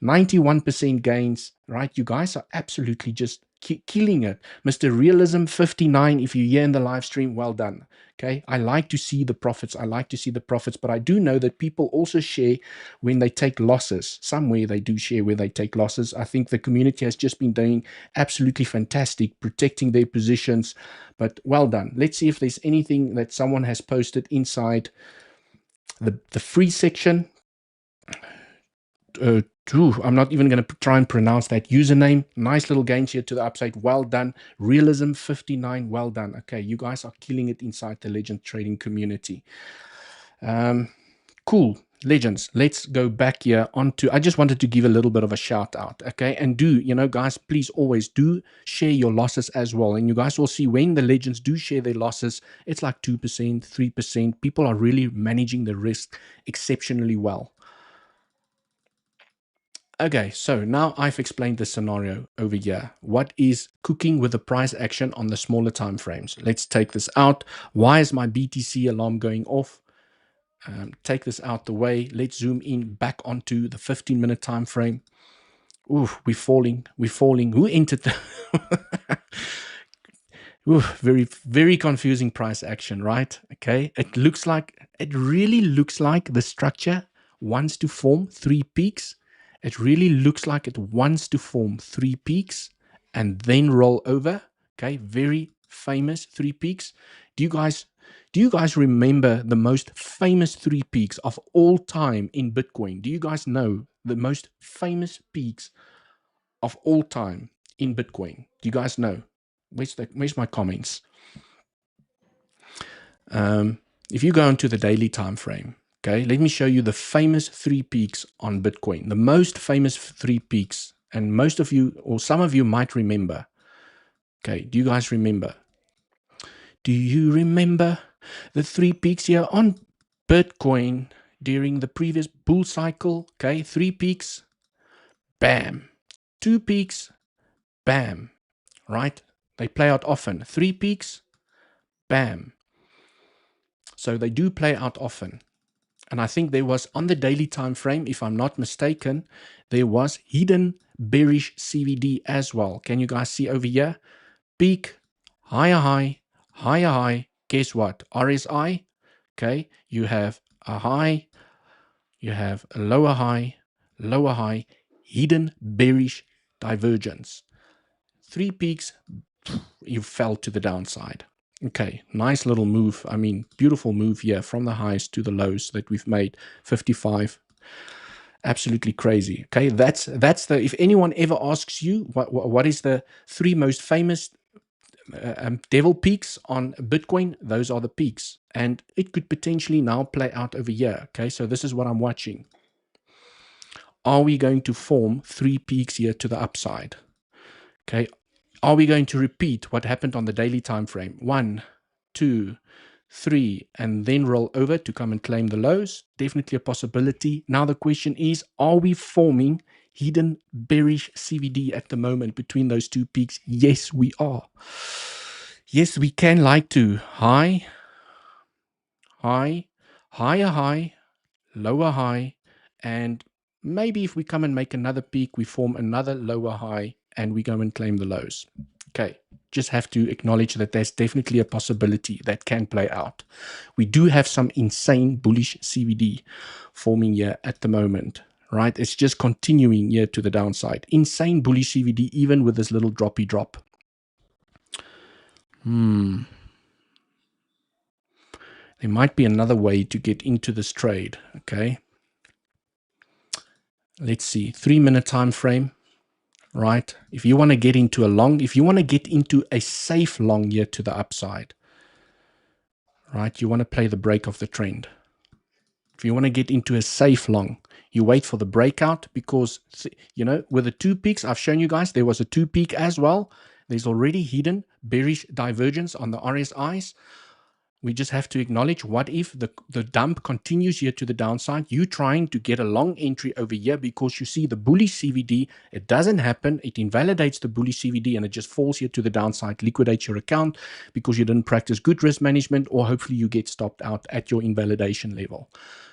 91% gains, right? You guys are absolutely just killing it. Mr. Realism 59, if you're here in the live stream, well done. Okay, I like to see the profits. I like to see the profits, but I do know that people also share when they take losses. Somewhere they do share where they take losses. I think the community has just been doing absolutely fantastic, protecting their positions, but well done. Let's see if there's anything that someone has posted inside the free section. I'm not even going to try and pronounce that username. Nice little gains here to the upside. Well done. Realism 59. Well done. Okay, you guys are killing it inside the Legend trading community. Cool. Legends, let's go back here onto, I just wanted to give a little bit of a shout out, okay? And do, you know, guys, please always do share your losses as well. And you guys will see when the legends do share their losses, it's like 2%, 3%. People are really managing the risk exceptionally well. Okay, so now I've explained the scenario over here. What is cooking with the price action on the smaller time frames? Let's take this out. Why is my BTC alarm going off? Take this out the way. Let's zoom in back onto the 15-minute time frame. Ooh, we're falling. We're falling. Who entered the... Ooh, very, very confusing price action, right? Okay, it looks like, it really looks like the structure wants to form 3 peaks. It really looks like it wants to form 3 peaks and then roll over. Okay, very famous 3 peaks. Do you guys remember the most famous 3 peaks of all time in Bitcoin? Do you guys know the most famous peaks of all time in Bitcoin? Do you guys know? Where's my comments? If you go into the daily time frame, okay, let me show you the famous 3 peaks on Bitcoin, the most famous 3 peaks, and most of you or some of you might remember. Okay, do you guys remember? Do you remember the 3 peaks here on Bitcoin during the previous bull cycle? Okay, 3 peaks, bam. 2 peaks, bam. Right? They play out often. 3 peaks, bam. So they do play out often. And I think there was on the daily time frame, if I'm not mistaken, there was hidden bearish CVD as well. Can you guys see over here? Peak, higher high, higher high. Guess what? RSI. Okay, you have a high, you have a lower high, hidden bearish divergence. 3 peaks, you fell to the downside. Okay, nice little move. I mean, beautiful move here from the highs to the lows that we've made. 55. Absolutely crazy. Okay, that's the, if anyone ever asks you what is the 3 most famous devil peaks on Bitcoin, those are the peaks. And it could potentially now play out over here. Okay, so this is what I'm watching. Are we going to form 3 peaks here to the upside? Okay, are we going to repeat what happened on the daily time frame? 1, 2, 3, and then roll over to come and claim the lows? Definitely a possibility. Now the question is, are we forming hidden bearish CVD at the moment between those 2 peaks? Yes, we are. Yes, we can like to high, high, higher high, lower high, and maybe if we come and make another peak, we form another lower high and we go and claim the lows. Okay, just have to acknowledge that there's definitely a possibility that can play out. We do have some insane bullish CVD forming here at the moment, right? It's just continuing here to the downside. Insane bullish CVD even with this little droppy drop. There might be another way to get into this trade, okay? Let's see, 3-minute time frame, right? If you want to get into a long, if you want to get into a safe long here to the upside, right? You want to play the break of the trend. If you want to get into a safe long, you wait for the breakout because, you know, with the 2 peaks, I've shown you guys, there was a 2 peak as well. There's already hidden bearish divergence on the RSIs. we just have to acknowledge, what if the dump continues here to the downside? You trying to get a long entry over here because you see the bullish CVD. It doesn't happen. It invalidates the bullish CVD and it just falls here to the downside, liquidates your account because you didn't practice good risk management, or hopefully you get stopped out at your invalidation level.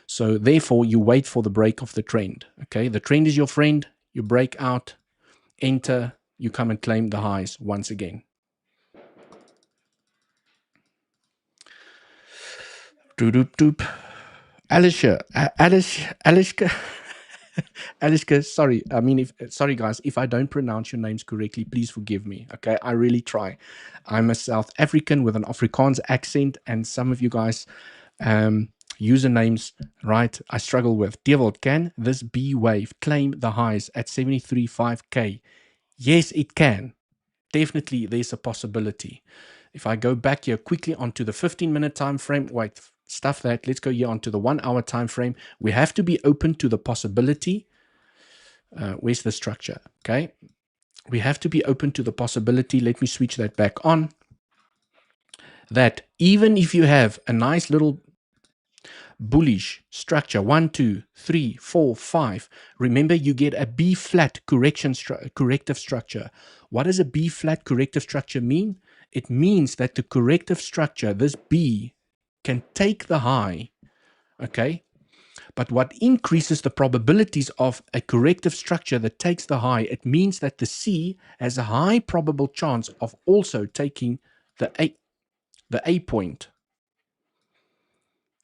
So therefore, you wait for the break of the trend. Okay, the trend is your friend. You break out, enter, you come and claim the highs once again. Doop doop doop. 𝗬𝗍𝗍𝗬𝗍𝗬𝗍𝗬𝗍𝗬𝗍𝗬𝗍𝗬𝗍𝗬𝗍sorry, sorry guys, if I don't pronounce your names correctly, please forgive me. Okay, I really try. I'm a South African with an Afrikaans accent, and some of you guys usernames, right, I struggle with. 𝗬𝗍𝘆𝗽𝗍, can this B wave claim the highs at 73.5k? Yes, it can. Definitely, there's a possibility. If I go back here quickly onto the 15-minute time frame, wait, stuff that. Let's go here onto the 1 hour time frame. We have to be open to the possibility. Where's the structure? Okay, we have to be open to the possibility. Let me switch that back on. That even if you have a nice little bullish structure, 1, 2, 3, 4, 5. Remember, you get a B flat corrective structure. What does a B flat corrective structure mean? It means that the corrective structure, this B, can take the high, okay? But what increases the probabilities of a corrective structure that takes the high, it means that the C has a high probable chance of also taking the A point.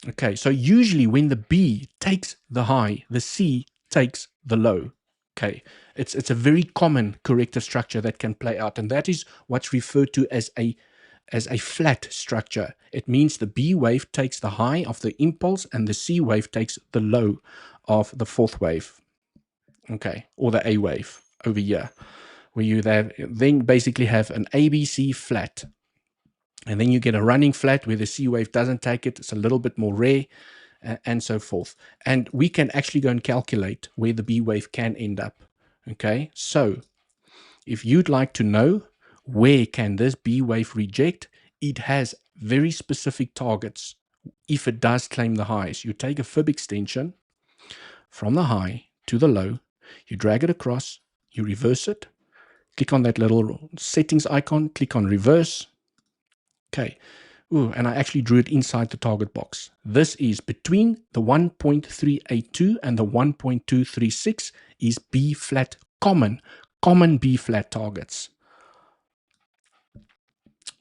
Okay, so usually when the B takes the high, the C takes the low. Okay, it's a very common corrective structure that can play out, and that is what's referred to as a flat structure. It means the B wave takes the high of the impulse and the C wave takes the low of the fourth wave. Okay, or the A wave over here, where you then basically have an ABC flat. And then you get a running flat where the C wave doesn't take it. It's a little bit more rare, and so forth. And we can actually go and calculate where the B wave can end up. Okay, so if you'd like to know where can this B wave reject, it has very specific targets. If it does claim the highs, you take a fib extension from the high to the low, you drag it across, you reverse it, click on that little settings icon, click on reverse. Okay, ooh, and I actually drew it inside the target box. This is between the 1.382 and the 1.236 is B flat common B flat targets.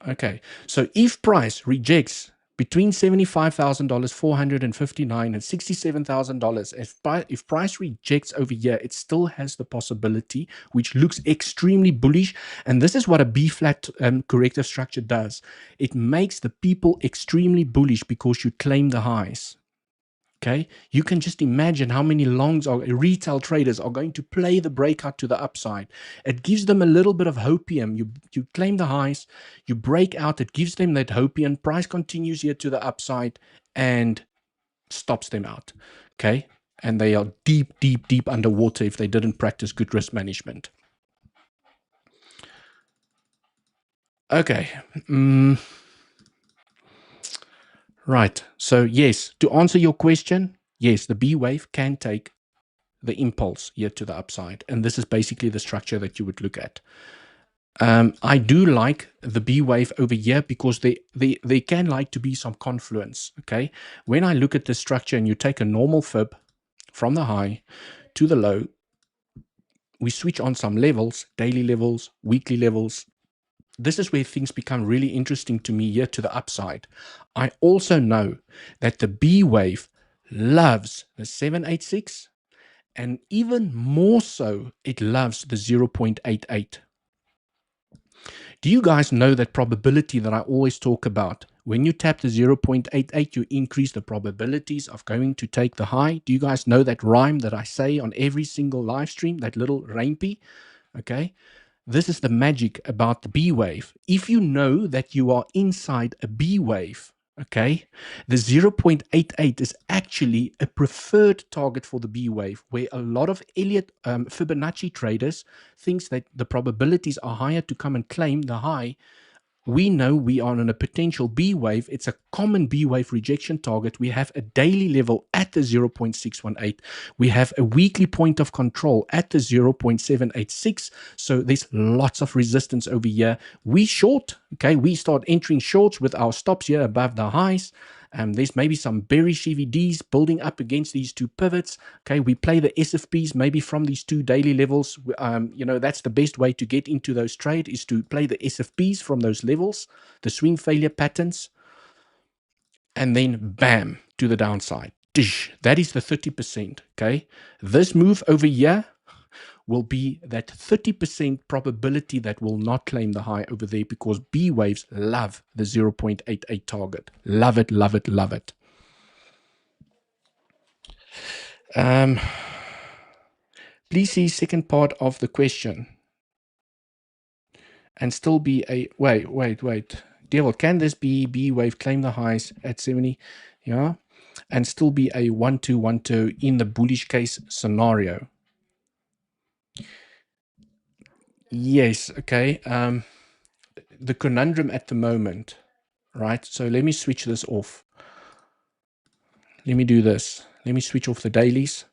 Okay, so if price rejects between $75,459 and $67,000, if price rejects over here, it still has the possibility, which looks extremely bullish. And this is what a B flat corrective structure does. It makes the people extremely bullish because you claim the highs. Okay, you can just imagine how many longs or retail traders are going to play the breakout to the upside. It gives them a little bit of hopium. You claim the highs, you break out, it gives them that hopium. Price continues here to the upside and stops them out. Okay, and they are deep, deep, deep underwater if they didn't practice good risk management. Okay. Right. So yes, to answer your question, yes, the B wave can take the impulse here to the upside. And this is basically the structure that you would look at. I do like the B wave over here because they can like to be some confluence. Okay. When I look at the structure and you take a normal fib from the high to the low, we switch on some levels, daily levels, weekly levels. This is where things become really interesting to me here to the upside. I also know that the B wave loves the 786 and even more so, it loves the 0.88. Do you guys know that probability that I always talk about? When you tap the 0.88, you increase the probabilities of going to take the high. Do you guys know that rhyme that I say on every single live stream, that little 𝗖𝗍𝗽𝗍? Okay. This is the magic about the B wave. If you know that you are inside a B wave, okay, the 0.88 is actually a preferred target for the B wave, where a lot of Elliot Fibonacci traders thinks that the probabilities are higher to come and claim the high we know we are on a potential B wave. It's a common B wave rejection target. We have a daily level at the 0.618. We have a weekly point of control at the 0.786. So there's lots of resistance over here. We short, okay, we start entering shorts with our stops here above the highs. There's maybe some bearish CVDs building up against these two pivots. Okay, we play the SFPs maybe from these two daily levels. That's the best way to get into those trades, is to play the SFPs from those levels, the swing failure patterns, and then bam, to the downside. That is the 30%. Okay, this move over here will be that 30% probability that will not claim the high over there, because B waves love the 0.88 target. Love it, love it, love it. Please see second part of the question. And still be a, wait. Devil, can this be B wave claim the highs at 70? Yeah. And still be a 1-2-1-2 in the bullish case scenario? Yes, okay. The conundrum at the moment, right? So let me switch this off. Let me do this. Let me switch off the dailies.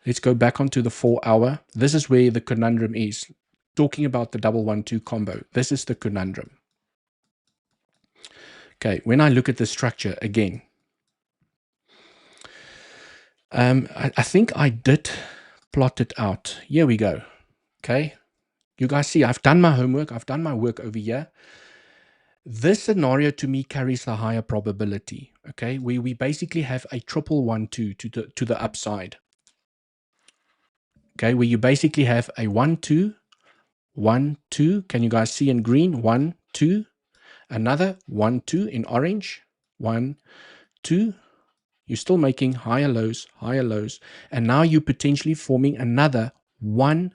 Let's go back onto the 4 hour. This is where the conundrum is. Talking about the 1-1-2 combo. This is the conundrum. Okay, when I look at the structure again, I think I did plot it out. Here we go. Okay, you guys see I've done my homework. I've done my work over here. This scenario to me carries the higher probability. Okay, where we basically have a 1-1-2 to the upside. Okay, where you basically have a 1-2, 1-2. Can you guys see in green? 1-2. Another 1-2 in orange. 1-2. You're still making higher lows, and now you're potentially forming another 1-2,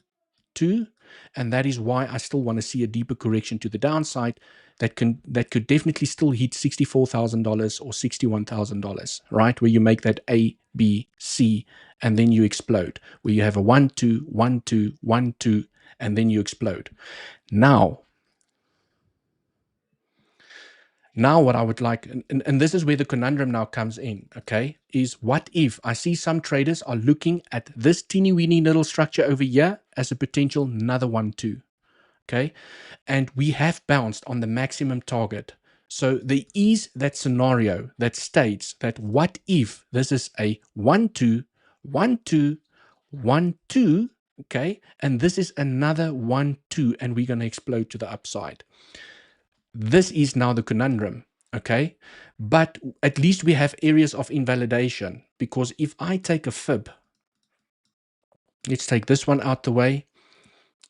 and that is why I still want to see a deeper correction to the downside that could definitely still hit $64,000 or $61,000, right? Where you make that A, B, C, and then you explode. Where you have a 1-2, 1-2, 1-2, and then you explode. Now what I would like, and this is where the conundrum now comes in, okay, is what if I see some traders are looking at this teeny weeny little structure over here as a potential another 1-2, okay, and we have bounced on the maximum target. So there is that scenario that states that what if this is a 1-2, 1-2, 1-2, okay, and this is another 1-2, and we're going to explode to the upside. This is now the conundrum, okay? But at least we have areas of invalidation, because if I take a fib, let's take this one out the way.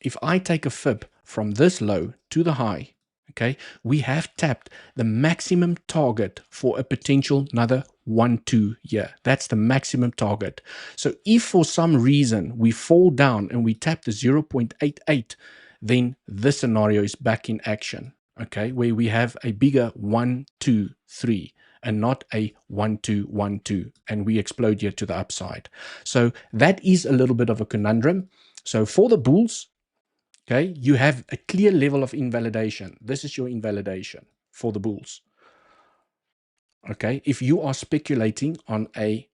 If I take a fib from this low to the high, okay, we have tapped the maximum target for a potential another 1-2 here. That's the maximum target. So if for some reason we fall down and we tap the 0.88, then this scenario is back in action. Okay, where we have a bigger 1-2-3 and not a 1-2-1-2, and we explode here to the upside. So that is a little bit of a conundrum. So for the bulls, okay, you have a clear level of invalidation. This is your invalidation for the bulls. Okay, if you are speculating on a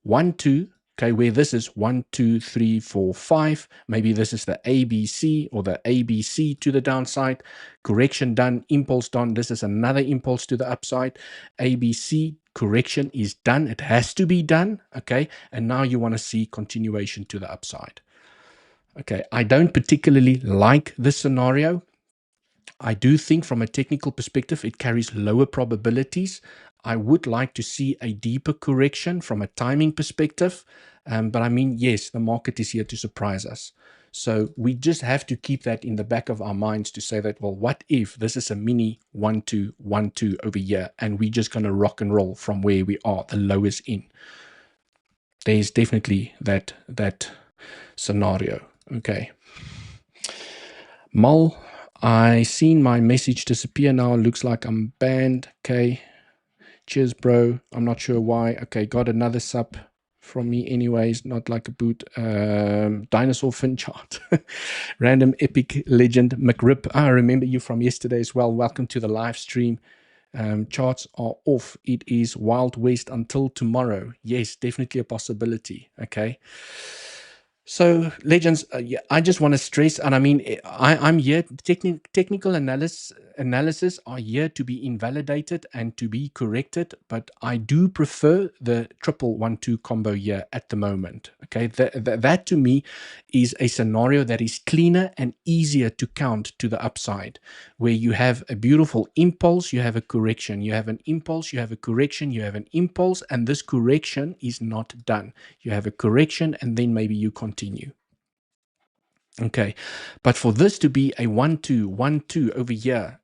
1-2, okay, where this is 1, 2, 3, 4, 5. Maybe this is the ABC or the ABC to the downside. Correction done, impulse done. This is another impulse to the upside. ABC, correction is done. It has to be done, okay? And now you want to see continuation to the upside. Okay, I don't particularly like this scenario. I do think from a technical perspective, it carries lower probabilities. I would like to see a deeper correction from a timing perspective. But I mean, yes, the market is here to surprise us. So we just have to keep that in the back of our minds to say that, well, what if this is a mini 1-2, 1-2 over here, and we're just going to rock and roll from where we are, the lowest in. There's definitely that scenario. Okay. Mul, I seen my message disappear now. Looks like I'm banned. Okay. Cheers, bro. I'm not sure why. Okay, got another sub from me anyways, not like a boot. Dinosaur fin chart. Random epic legend McRib. I remember you from yesterday as well. Welcome to the live stream. Charts are off. It is Wild West until tomorrow. Yes, definitely a possibility. Okay. So, legends, yeah, I just want to stress, and I mean, I'm here, technical analysis are here to be invalidated and to be corrected, but I do prefer the 1112 combo here at the moment. Okay, that to me is a scenario that is cleaner and easier to count to the upside, where you have a beautiful impulse, you have a correction, you have an impulse, you have a correction, you have an impulse, and this correction is not done. You have a correction, and then maybe you continue. Okay, but for this to be a 1-2, 1-2 over here,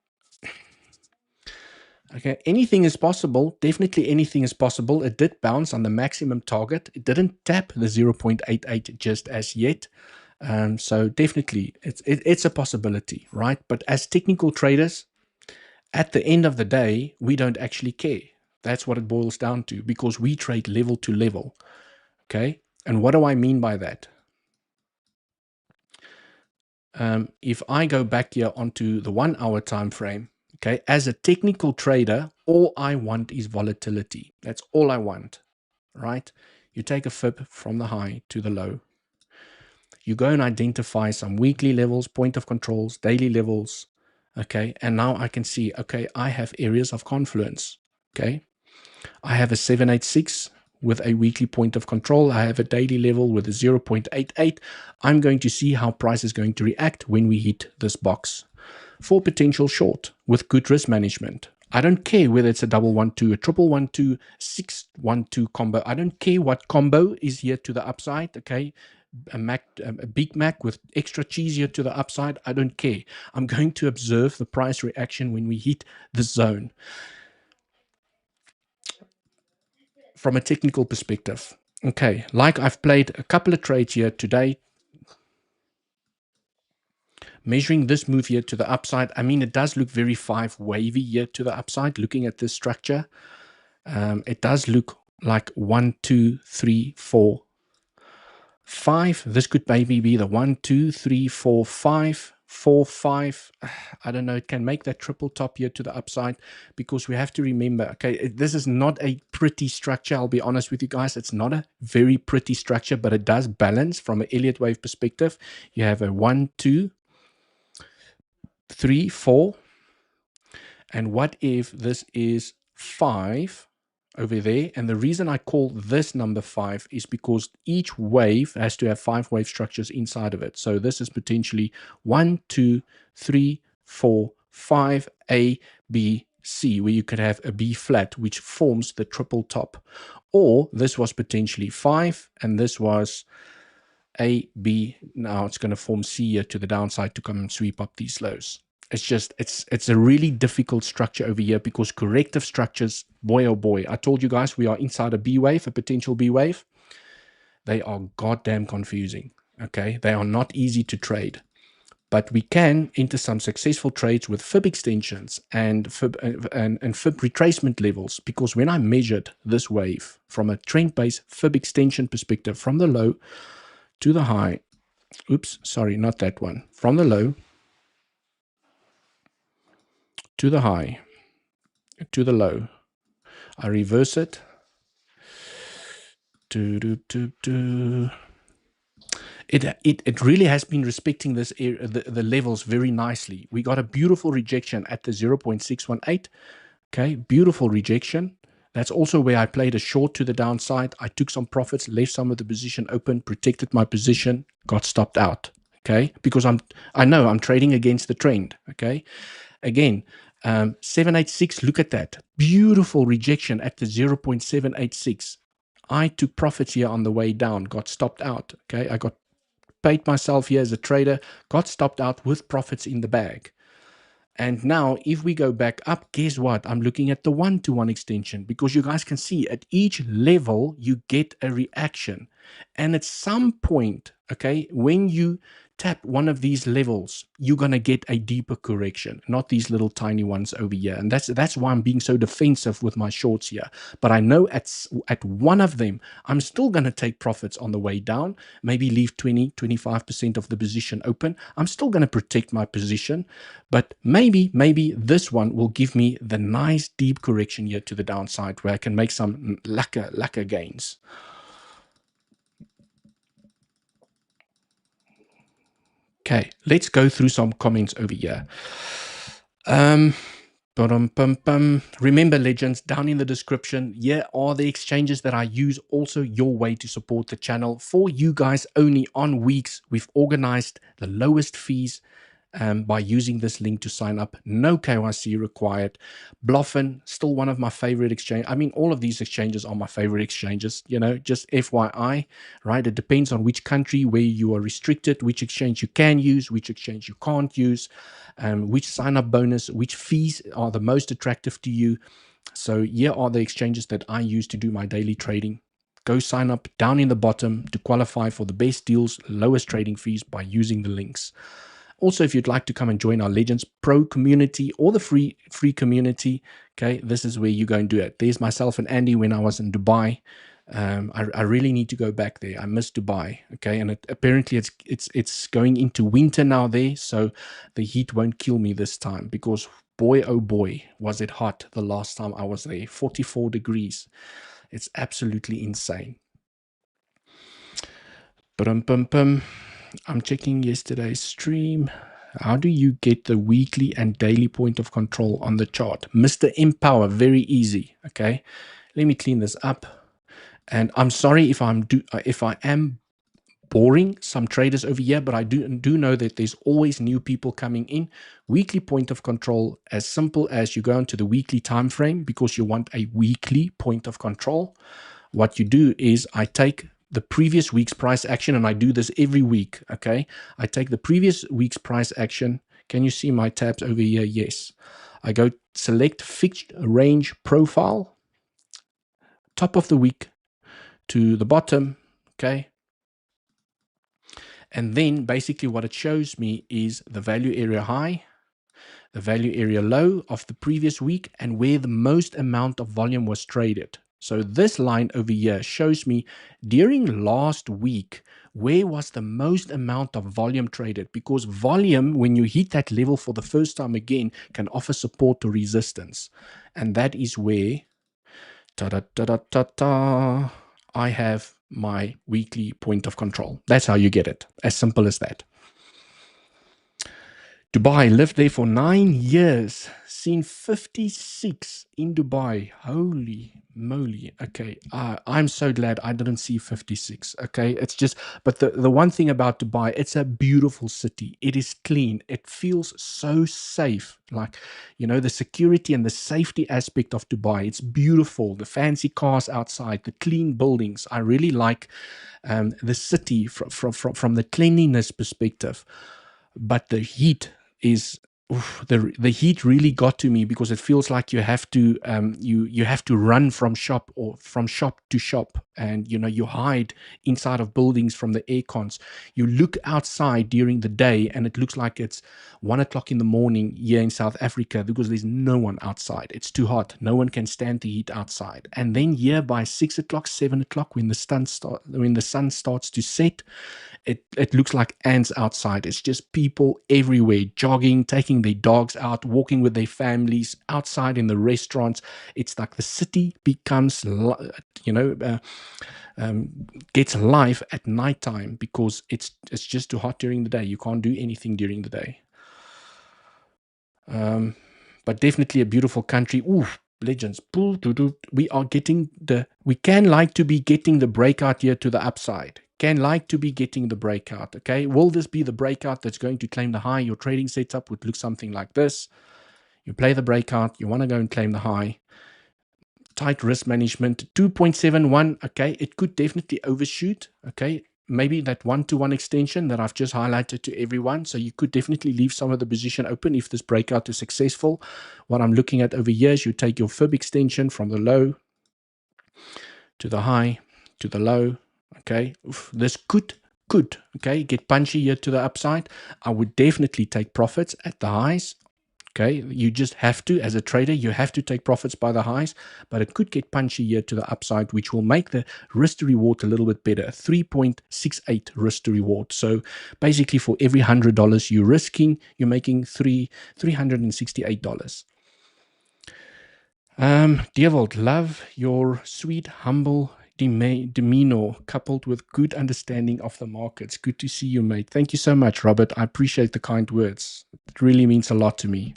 okay, anything is possible. Definitely anything is possible. It did bounce on the maximum target. It didn't tap the 0.88 just as yet. So definitely it's a possibility, right? But as technical traders, at the end of the day, we don't actually care. That's what it boils down to, because we trade level to level. Okay, and what do I mean by that? If I go back here onto the 1 hour time frame, okay, as a technical trader, all I want is volatility. That's all I want, right? You take a fib from the high to the low. You go and identify some weekly levels, point of controls, daily levels, okay? And now I can see, okay, I have areas of confluence, okay? I have a 786 with a weekly point of control. I have a daily level with a 0.88. I'm going to see how price is going to react when we hit this box for potential short with good risk management. I don't care whether it's a 112, a 1112, 612 combo. I don't care what combo is here to the upside, okay? A Big Mac with extra cheese here to the upside. I don't care. I'm going to observe the price reaction when we hit the zone. From a technical perspective, okay, like I've played a couple of trades here today, measuring this move here to the upside. I mean, it does look very 5 wavy here to the upside. Looking at this structure, it does look like 1, 2, 3, 4, 5. This could maybe be the 1, 2, 3, 4, 5, 4, 5. I don't know. It can make that triple top here to the upside, because we have to remember, okay, this is not a pretty structure. I'll be honest with you guys. It's not a very pretty structure, but it does balance from an Elliott wave perspective. You have a 1, 2, 3, 4. And what if this is 5 over there? And the reason I call this number 5 is because each wave has to have 5 wave structures inside of it. So this is potentially 1, 2, 3, 4, 5, A, B, C, where you could have a B flat, which forms the triple top. Or this was potentially 5, and this was A, B. Now it's going to form C here to the downside to come and sweep up these lows. It's just, it's a really difficult structure over here, because corrective structures, boy oh boy, I told you guys we are inside a B wave, a potential B wave. They are goddamn confusing, okay? They are not easy to trade, but we can enter some successful trades with fib extensions and fib retracement levels, because when I measured this wave from a trend-based fib extension perspective, from the low to the high, oops, sorry, not that one, from the low to the high, to the low. I reverse it. It really has been respecting this area, the levels very nicely. We got a beautiful rejection at the 0.618. Okay, beautiful rejection. That's also where I played a short to the downside. I took some profits, left some of the position open, protected my position, got stopped out. Okay, because I know I'm trading against the trend. Okay, again, 786, look at that. Beautiful rejection at the 0.786. I took profits here on the way down, got stopped out. Okay, I got paid myself here as a trader, got stopped out with profits in the bag. And now if we go back up, guess what? I'm looking at the 1-to-1 extension, because you guys can see at each level you get a reaction. And at some point, okay, when you tap one of these levels, you're going to get a deeper correction, not these little tiny ones over here. And that's why I'm being so defensive with my shorts here. But I know at one of them, I'm still going to take profits on the way down, maybe leave 20-25% of the position open. I'm still going to protect my position, but maybe this one will give me the nice deep correction here to the downside where I can make some lekker gains. Okay, let's go through some comments over here. Remember, legends, down in the description, here are the exchanges that I use, also your way to support the channel. For you guys only on weeks, we've organized the lowest fees by using this link to sign up. No KYC required. Bluffin, still one of my favorite exchanges. I mean, all of these exchanges are my favorite exchanges, you know, just FYI, right? It depends on which country where you are restricted, which exchange you can use, which exchange you can't use, which sign-up bonus, which fees are the most attractive to you. So here are the exchanges that I use to do my daily trading. Go sign up down in the bottom to qualify for the best deals, lowest trading fees by using the links. Also, if you'd like to come and join our Legends Pro community or the free community, okay, this is where you go and do it. There's myself and Andy when I was in Dubai. I really need to go back there. I miss Dubai, okay, and apparently it's going into winter now there, so the heat won't kill me this time because boy, oh boy, was it hot the last time I was there. 44 degrees. It's absolutely insane. I'm checking yesterday's stream. How do you get the weekly and daily point of control on the chart? Mr. Empower, very easy. Okay, let me clean this up. And I'm sorry if I am boring some traders over here, but I do know that there's always new people coming in. Weekly point of control, as simple as you go into the weekly time frame because you want a weekly point of control. What you do is I take the previous week's price action, and I do this every week, okay? I take the previous week's price action. Can you see my tabs over here? Yes. I go select fixed range profile, top of the week to the bottom, okay? And then basically what it shows me is the value area high, the value area low of the previous week, and where the most amount of volume was traded. So this line over here shows me during last week, where was the most amount of volume traded? Because volume, when you hit that level for the first time again, can offer support to resistance. And that is where I have my weekly point of control. That's how you get it. As simple as that. Dubai, lived there for 9 years, seen 56 in Dubai. Holy moly. Okay, I'm so glad I didn't see 56. Okay, it's just, but the one thing about Dubai, it's a beautiful city. It is clean. It feels so safe. Like, you know, the security and the safety aspect of Dubai, it's beautiful. The fancy cars outside, the clean buildings. I really like the city from the cleanliness perspective. But the heat is the heat really got to me because it feels like you have to you have to run from shop to shop, and you know, you hide inside of buildings from the air cons. You look outside during the day and it looks like it's 1 o'clock in the morning here in South Africa because there's no one outside. It's too hot. No one can stand the heat outside. And then here by 6 o'clock, 7 o'clock, when the sun starts to set, it looks like ants outside. It's just people everywhere, jogging, taking their dogs out, walking with their families, outside in the restaurants. It's like the city becomes, you know, gets life at nighttime because it's just too hot during the day. You can't do anything during the day. But definitely a beautiful country. Ooh, legends. We can like to be getting the breakout here to the upside. Can like to be getting the breakout. Okay, will this be the breakout that's going to claim the high? Your trading setup would look something like this. You play the breakout, you want to go and claim the high. Tight risk management, 2.71. Okay, it could definitely overshoot. Okay, maybe that 1-to-1 extension that I've just highlighted to everyone. So you could definitely leave some of the position open if this breakout is successful. What I'm looking at over here is you take your fib extension from the low to the high to the low Okay, this could, okay, get punchy here to the upside. I would definitely take profits at the highs. Okay, you just have to, as a trader, you have to take profits by the highs, but it could get punchy here to the upside, which will make the risk to reward a little bit better. 3.68 risk to reward. So basically, for every $100 you're risking, you're making $368. 𝗬𝗍𝘆𝗽, love your sweet, humble demeanor coupled with good understanding of the markets. Good to see you, mate. Thank you so much, Robert. I appreciate the kind words. It really means a lot to me.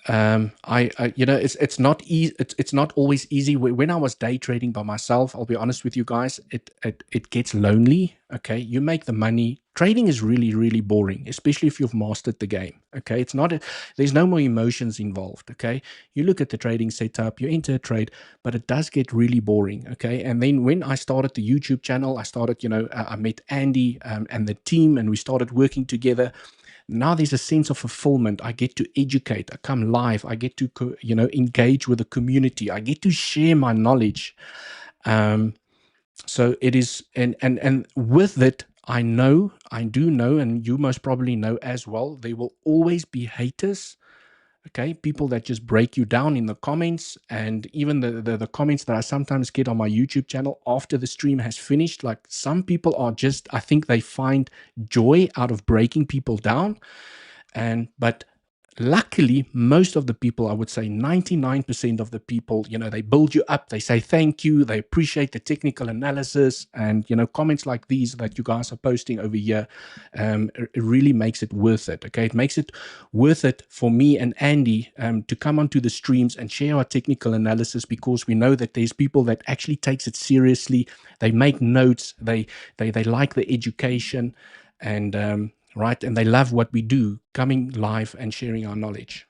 You know, it's not easy. It's not always easy. When I was day trading by myself, I'll be honest with you guys, it gets lonely. Okay, you make the money. Trading is really boring, especially if you've mastered the game. Okay, it's not. There's no more emotions involved. Okay, you look at the trading setup, you enter a trade, but it does get really boring. Okay, and then when I started the YouTube channel, I started. You know, I met Andy and the team, and we started working together. Now there's a sense of fulfillment. I get to educate. I come live. I get to, you know, engage with the community. I get to share my knowledge. So it is, and with it, I do know, and you most probably know as well, there will always be haters. Okay, people that just break you down in the comments, and even the comments that I sometimes get on my YouTube channel after the stream has finished. Like, some people are just, I think they find joy out of breaking people down, but luckily, most of the people, I would say 99% of the people, you know, they build you up. They say thank you. They appreciate the technical analysis, and, you know, comments like these that you guys are posting over here, it really makes it worth it. Okay, it makes it worth it for me and Andy to come onto the streams and share our technical analysis, because we know that there's people that actually takes it seriously. They make notes. They like the education, and right, and they love what we do, coming live and sharing our knowledge.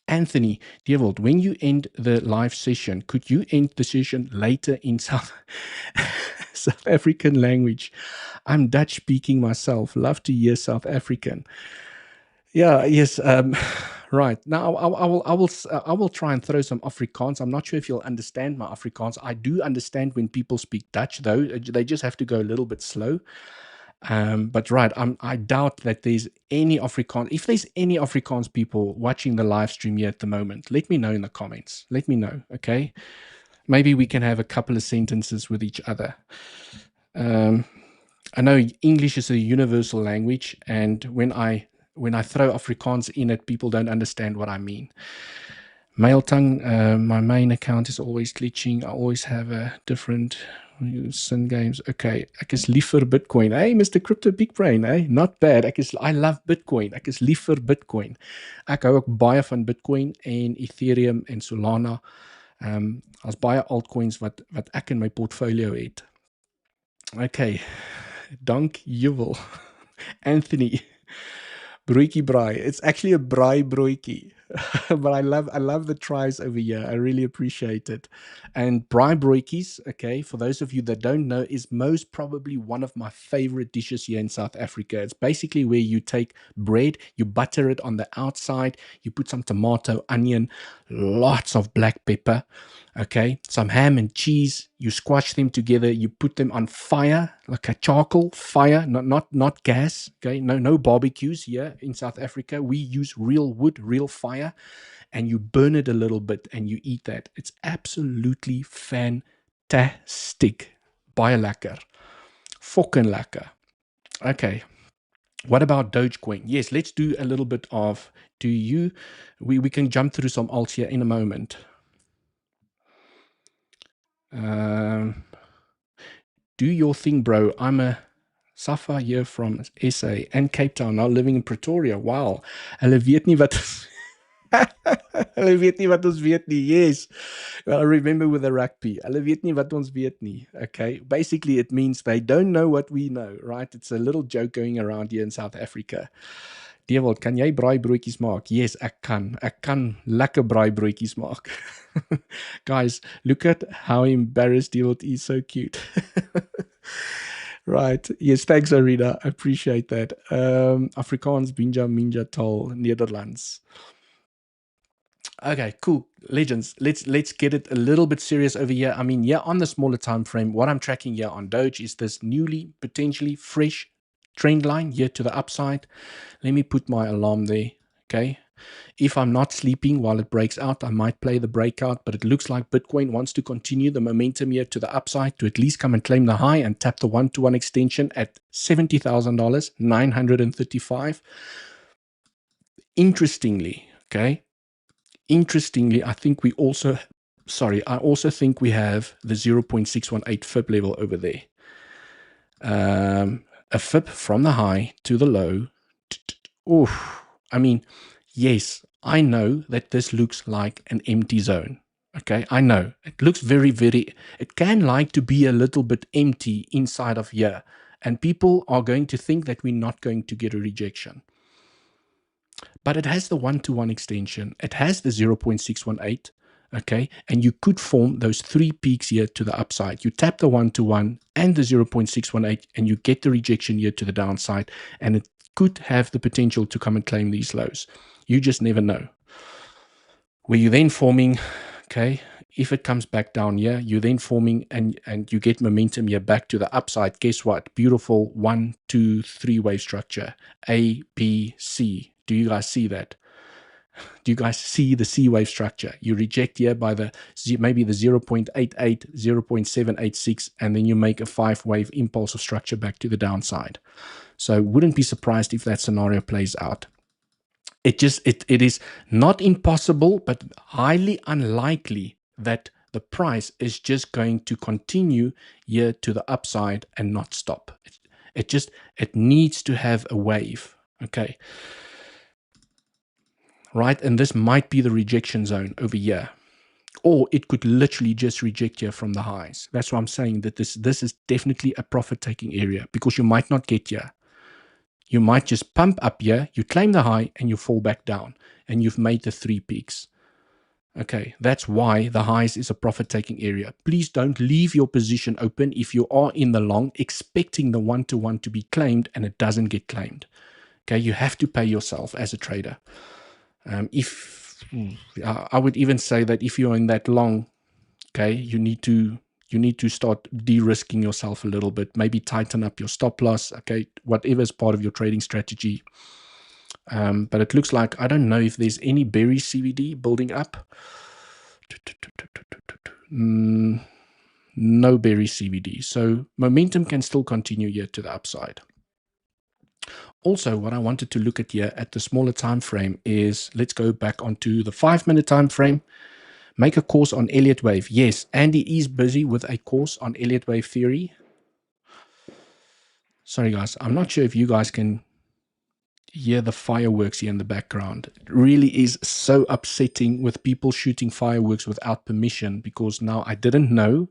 Anthony, 𝗬𝗍𝘆𝗽, when you end the live session, could you end the session later in South African language? I'm Dutch speaking myself. Love to hear South African. Yeah, yes. Right now, I will try and throw some Afrikaans. I'm not sure if you'll understand my Afrikaans. I do understand when people speak Dutch, though. They just have to go a little bit slow. But right, I doubt that there's any Afrikaans. If there's any Afrikaans people watching the live stream here at the moment, let me know in the comments. Let me know, okay? Maybe we can have a couple of sentences with each other. I know English is a universal language, and when I throw Afrikaans in it, people don't understand what I mean. Mail tongue, my main account is always glitching. I always have a different sin games. Okay, ek is lief vir Bitcoin. Hey, Mr. Crypto Big Brain, hey, not bad. I love Bitcoin. Ek is lief vir Bitcoin. Ek hou ook baie van Bitcoin en Ethereum en Solana. As baie altcoins wat ek in my portfolio het. Okay, dank juwel. Anthony, broodjie braai. It's actually a braai broodjie. But I love the tries over here. I really appreciate it. And braai broodjies, okay, for those of you that don't know, is most probably one of my favorite dishes here in South Africa. It's basically where you take bread, you butter it on the outside, you put some tomato, onion, lots of black pepper, okay, some ham and cheese. You squash them together, you put them on fire, like a charcoal fire, not gas. Okay, no barbecues here in South Africa. We use real wood, real fire, and you burn it a little bit and you eat that. It's absolutely fantastic. Baie lekker. Fucking lekker. Okay. What about Dogecoin? Yes, let's do a little bit of, we can jump through some alts here in a moment. Do your thing, bro. I'm a Safa here from SA and Cape Town, now living in Pretoria. Wow. Hulle weet nie wat hulle weet nie wat ons weet nie. Yes. Well, I remember with the rugby. Hulle weet nie wat ons weet nie. Okay. Basically, it means they don't know what we know, right? It's a little joke going around here in South Africa. 𝗬𝗍𝘆𝗽, kan jy braai broodjies maak? Yes, ek kan. Ek kan lekker braai broodjies maak. Guys, look at how embarrassed 𝗬𝗍𝘆𝗽 is. So cute. Right. Yes, thanks, Arena. I appreciate that. Afrikaans, Binja, Minja, Tal, Nederlands. Okay, cool. Legends. Let's get it a little bit serious over here. I mean, yeah, on the smaller time frame, what I'm tracking here on Doge is this newly, potentially fresh trend line here to the upside. Let me put my alarm there. Okay. If I'm not sleeping while it breaks out, I might play the breakout, but it looks like Bitcoin wants to continue the momentum here to the upside to at least come and claim the high and tap the 1-to-1 extension at $70,000, 935. Interestingly, okay, interestingly, I also think we have the 0.618 fib level over there. A fib from the high to the low. Oof. I mean, yes, I know that this looks like an empty zone. Okay, I know. It looks very, it can like to be a little bit empty inside of here. And people are going to think that we're not going to get a rejection. But it has the 1-to-1 extension. It has the 0.618. Okay, and you could form those three peaks here to the upside. You tap the 1-to-1 and the 0.618, and you get the rejection here to the downside, and it could have the potential to come and claim these lows. You just never know. Where you're then forming, okay, if it comes back down here, you're then forming and you get momentum here back to the upside. Guess what? Beautiful 1, 2, 3 wave structure. A, B, C. Do you guys see that? Do you guys see the C wave structure? You reject here by the maybe the 0.88, 0.786, and then you make a 5 wave impulse of structure back to the downside. So wouldn't be surprised if that scenario plays out. It is not impossible, but highly unlikely that the price is just going to continue here to the upside and not stop. It needs to have a wave. Okay. Right, and this might be the rejection zone over here, or it could literally just reject here from the highs. That's why I'm saying that this is definitely a profit-taking area, because you might not get here. You might just pump up here, you claim the high, and you fall back down, and you've made the 3 peaks. Okay, that's why the highs is a profit-taking area. Please don't leave your position open if you are in the long, expecting the 1-to-1 to be claimed, and it doesn't get claimed. Okay, you have to pay yourself as a trader. I would even say that if you're in that long, okay, you need to start de-risking yourself a little bit. Maybe tighten up your stop loss. Okay, whatever is part of your trading strategy. But it looks like, I don't know if there's any berry CVD building up. No berry CVD. So momentum can still continue here to the upside. Also, what I wanted to look at here at the smaller time frame is, let's go back onto the 5-minute time frame. Make a course on Elliot wave. Yes, Andy is busy with a course on Elliot wave theory. Sorry guys, I'm not sure if you guys can hear the fireworks here in the background. It really is so upsetting with people shooting fireworks without permission, because now I didn't know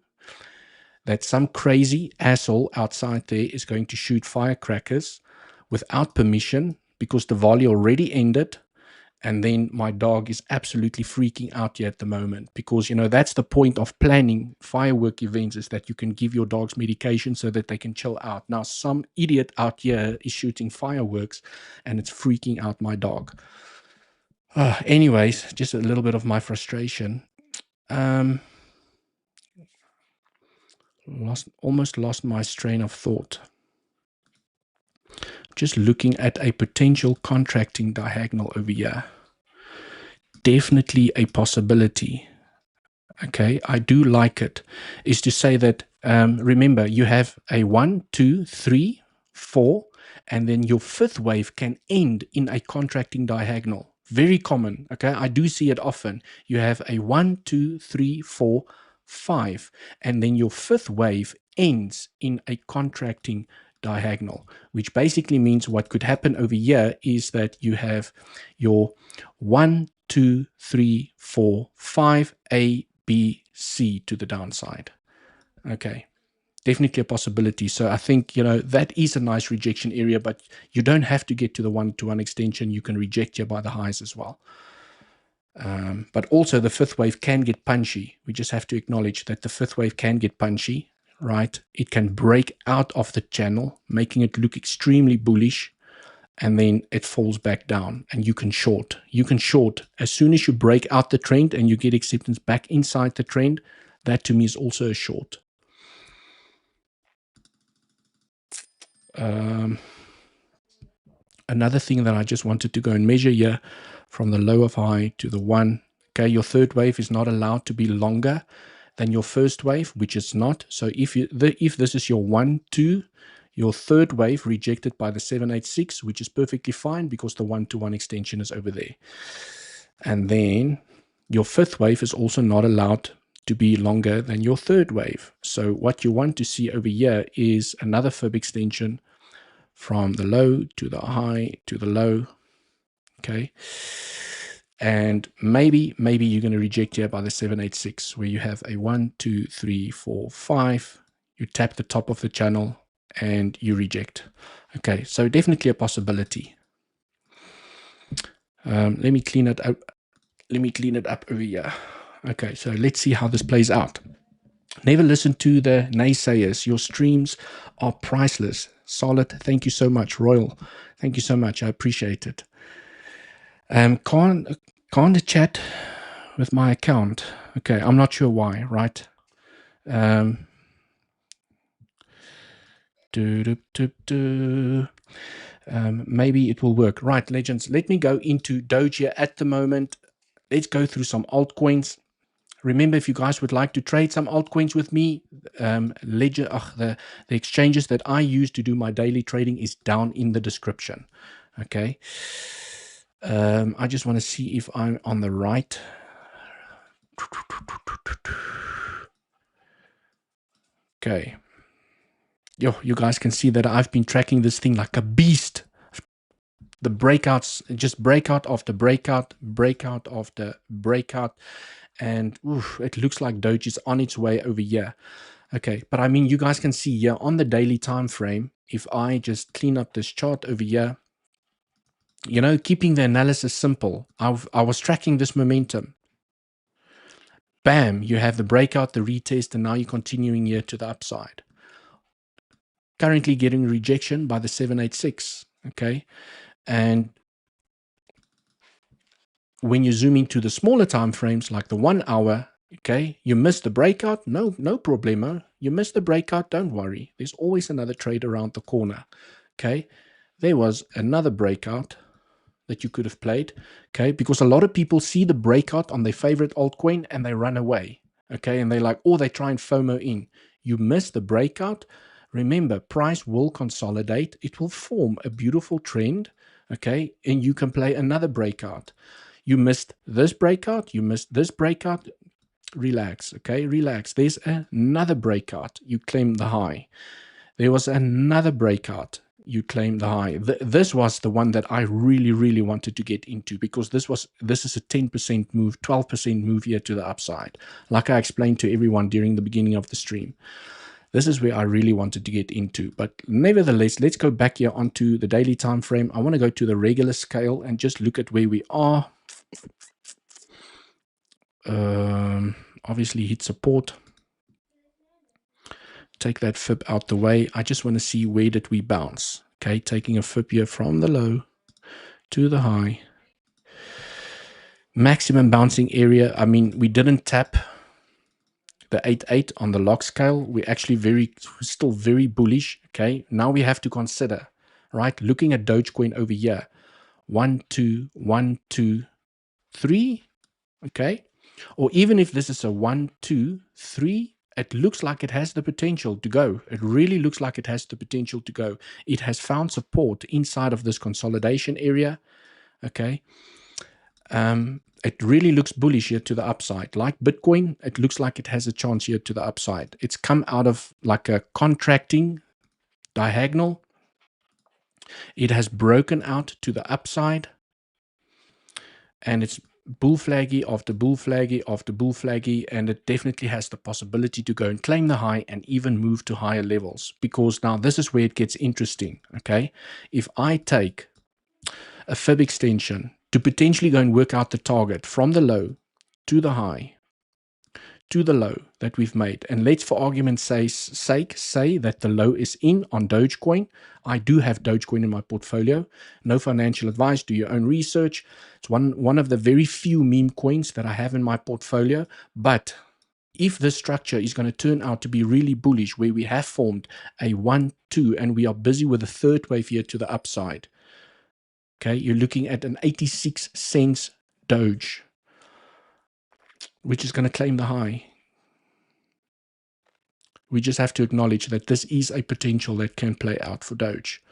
that some crazy asshole outside there is going to shoot firecrackers without permission because the volley already ended. And then my dog is absolutely freaking out here at the moment, because, you know, that's the point of planning firework events, is that you can give your dogs medication so that they can chill out. Now, some idiot out here is shooting fireworks and it's freaking out my dog. Anyways, just a little bit of my frustration. Almost lost my train of thought. Just looking at a potential contracting diagonal over here. Definitely a possibility. Okay, I do like it. Is to say that, remember, you have a 1, 2, 3, 4, and then your 5th wave can end in a contracting diagonal. Very common. Okay, I do see it often. You have a 1, 2, 3, 4, 5, and then your 5th wave ends in a contracting diagonal, which basically means what could happen over here is that you have your 1, 2, 3, 4, 5, A, B, C to the downside. Okay, definitely a possibility. So I think, you know, that is a nice rejection area, but you don't have to get to the 1-to-1 extension. You can reject here by the highs as well. But also the 5th wave can get punchy. We just have to acknowledge that the 5th wave can get punchy, right? It can break out of the channel, making it look extremely bullish. and then it falls back down, and you can short. You can short as soon as you break out the trend and you get acceptance back inside the trend. That to me is also a short. Another thing that I just wanted to go and measure here, from the low of high to the one. Okay, your third wave is not allowed to be longer than your first wave, which is not. So if this is your 1, 2, your third wave rejected by the 786, which is perfectly fine because the 1-to-1 extension is over there. And then your fifth wave is also not allowed to be longer than your third wave. So what you want to see over here is another fib extension from the low to the high to the low. Okay. And maybe you're going to reject here by the 786, where you have a 1, 2, 3, 4, 5. You tap the top of the channel and you reject. Okay, so definitely a possibility. Let me clean it up. Let me clean it up over here. Okay, so let's see how this plays out. Never listen to the naysayers. Your streams are priceless. Solid. Thank you so much. Royal. Thank you so much. I appreciate it. Can't chat with my account. Okay, I'm not sure why, right? Maybe it will work. Right, legends. Let me go into Doge at the moment. Let's go through some altcoins. Remember, if you guys would like to trade some altcoins with me, the exchanges that I use to do my daily trading is down in the description. Okay. I just want to see if I'm on the right. Okay. Yo, you guys can see that I've been tracking this thing like a beast. The breakouts, just breakout after breakout, breakout after breakout. And oof, it looks like Doge is on its way over here. Okay, but I mean, you guys can see here on the daily time frame, if I just clean up this chart over here, you know, keeping the analysis simple, I was tracking this momentum. Bam, you have the breakout, the retest, and now you're continuing here to the upside. Currently getting rejection by the 786, okay? And when you zoom into the smaller time frames, like the 1 hour, okay, you missed the breakout, no problemo. You missed the breakout, don't worry. There's always another trade around the corner, okay? There was another breakout that you could have played, okay? Because a lot of people see the breakout on their favorite altcoin and they run away, okay? And they're like, oh, they try and FOMO in. You missed the breakout. Remember, price will consolidate. It will form a beautiful trend, okay? And you can play another breakout. You missed this breakout. You missed this breakout. Relax, okay? Relax. There's another breakout. You claim the high. There was another breakout. You claim the high. This was the one that I really wanted to get into, because this is a 10% move, 12% move here to the upside. Like I explained to everyone during the beginning of the stream. This is where I really wanted to get into. But nevertheless, let's go back here onto the daily time frame. I want to go to the regular scale and just look at where we are. Obviously hit support. Take that fib out the way. I just want to see where did we bounce. Okay, taking a fib here from the low to the high. Maximum bouncing area. I mean, we didn't tap the 8.8 on the log scale. We're actually still very bullish. Okay, now we have to consider, right? Looking at Dogecoin over here, 1, 2, 1, 2, 3. Okay, or even if this is a 1, 2, 3, it looks like it has the potential to go. It really looks like it has the potential to go. It has found support inside of this consolidation area. Okay. It really looks bullish here to the upside. Like Bitcoin, it looks like it has a chance here to the upside. It's come out of like a contracting diagonal. It has broken out to the upside. And it's bull flaggy after bull flaggy after bull flaggy, and it definitely has the possibility to go and claim the high and even move to higher levels, because now this is where it gets interesting. Okay, if I take a fib extension to potentially go and work out the target from the low to the high to the low that we've made, and let's for argument's sake say that the low is in on Dogecoin. I do have Dogecoin in my portfolio. No financial advice, do your own research. It's one of the very few meme coins that I have in my portfolio. But if this structure is going to turn out to be really bullish, where we have formed a 1-2 and we are busy with a third wave here to the upside, okay, you're looking at an 86 cents Doge, which is going to claim the high. We just have to acknowledge that this is a potential that can play out for Doge,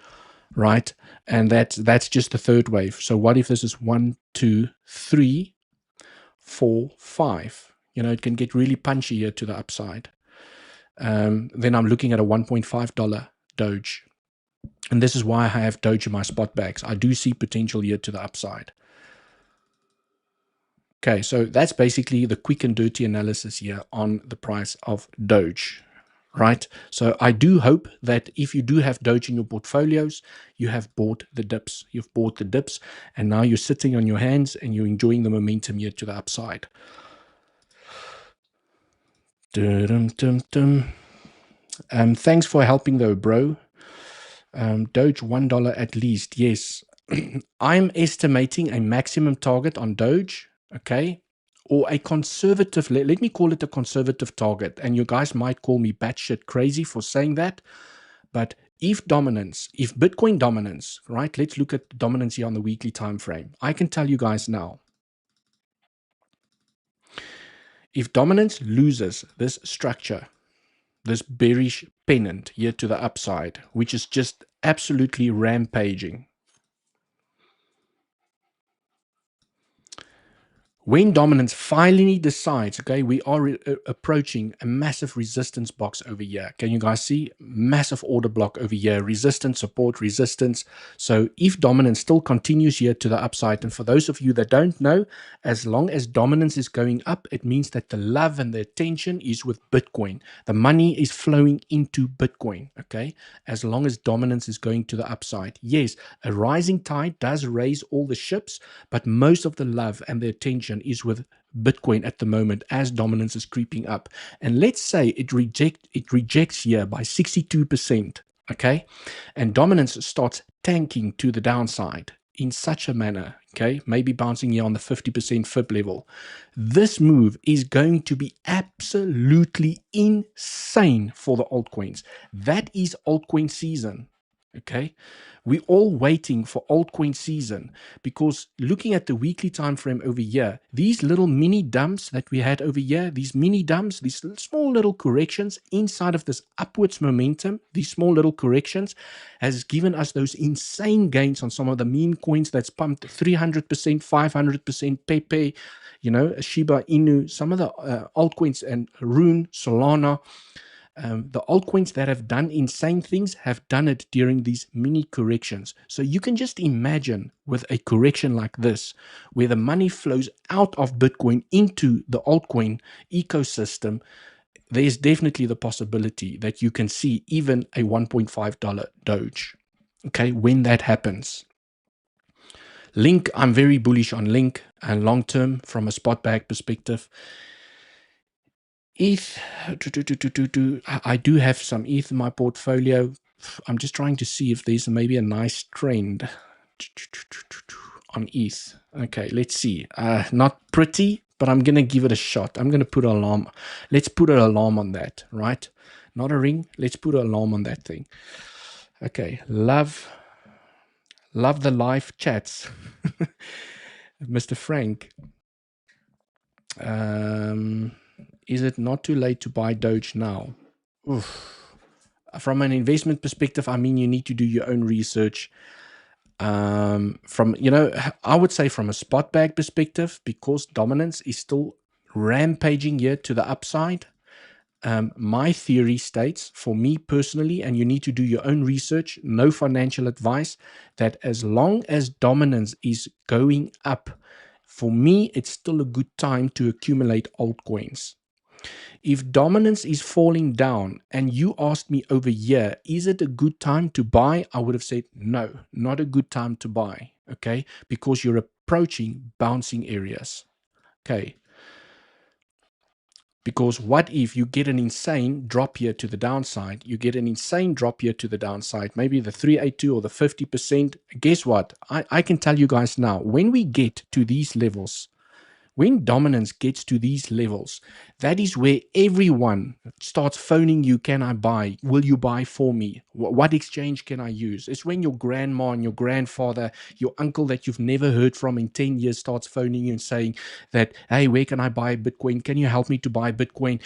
right? And that's just the third wave. So what if this is 1, 2, 3, 4, 5? You know, it can get really punchy here to the upside. Then I'm looking at a $1.5 Doge. And this is why I have Doge in my spot bags. I do see potential here to the upside. Okay, so that's basically the quick and dirty analysis here on the price of Doge, right? So I do hope that if you do have Doge in your portfolios, you have bought the dips. You've bought the dips, and now you're sitting on your hands and you're enjoying the momentum here to the upside. Thanks for helping though, bro. Doge $1 at least. Yes. I'm estimating a maximum target on Doge, okay, or a conservative, let me call it a conservative target. And you guys might call me batshit crazy for saying that, but if Bitcoin dominance, right, let's look at dominance here on the weekly time frame. I can tell you guys now, if dominance loses this structure, this bearish pennant here to the upside, which is just absolutely rampaging. When dominance finally decides, okay, we are approaching a massive resistance box over here. Can you guys see? Massive order block over here, resistance, support, resistance. So if dominance still continues here to the upside, and for those of you that don't know, as long as dominance is going up, it means that the love and the attention is with Bitcoin. The money is flowing into Bitcoin, okay? As long as dominance is going to the upside. Yes, a rising tide does raise all the ships, but most of the love and the attention is with Bitcoin at the moment as dominance is creeping up. And let's say it rejects here by 62%, okay? And dominance starts tanking to the downside in such a manner, okay? Maybe bouncing here on the 50% fib level. This move is going to be absolutely insane for the altcoins. That is altcoin season, okay? We're all waiting for altcoin season, because looking at the weekly time frame over here, these little mini dumps that we had over here, these mini dumps, these small little corrections inside of this upwards momentum, these small little corrections has given us those insane gains on some of the meme coins that's pumped 300%, 500%, Pepe, you know, Shiba Inu, some of the altcoins, and Rune, Solana. The altcoins that have done insane things have done it during these mini corrections. So you can just imagine with a correction like this, where the money flows out of Bitcoin into the altcoin ecosystem, there's definitely the possibility that you can see even a $1.5 Doge, okay, when that happens. Link, I'm very bullish on Link and long term from a spot bag perspective. ETH, I do have some ETH in my portfolio. I'm just trying to see if there's maybe a nice trend on ETH. Okay, let's see. Not pretty, but I'm going to give it a shot. I'm going to put an alarm. Let's put an alarm on that, right? Not a ring. Let's put an alarm on that thing. Okay, love the live chats. Mr. Frank. Is it not too late to buy Doge now? Oof. From an investment perspective, I mean, you need to do your own research. From, you know, I would say from a spot bag perspective, because dominance is still rampaging here to the upside. My theory states, for me personally, and you need to do your own research, no financial advice, that as long as dominance is going up, for me, it's still a good time to accumulate altcoins. If dominance is falling down and you asked me over here, is it a good time to buy? I would have said, no, not a good time to buy, okay? Because you're approaching bouncing areas, okay? Because what if you get an insane drop here to the downside? You get an insane drop here to the downside, maybe the 382 or the 50%. Guess what? I can tell you guys now, when we get to these levels, when dominance gets to these levels, that is where everyone starts phoning you. Can I buy? Will you buy for me? What exchange can I use? It's when your grandma and your grandfather, your uncle that you've never heard from in 10 years starts phoning you and saying that, hey, where can I buy Bitcoin? Can you help me to buy Bitcoin?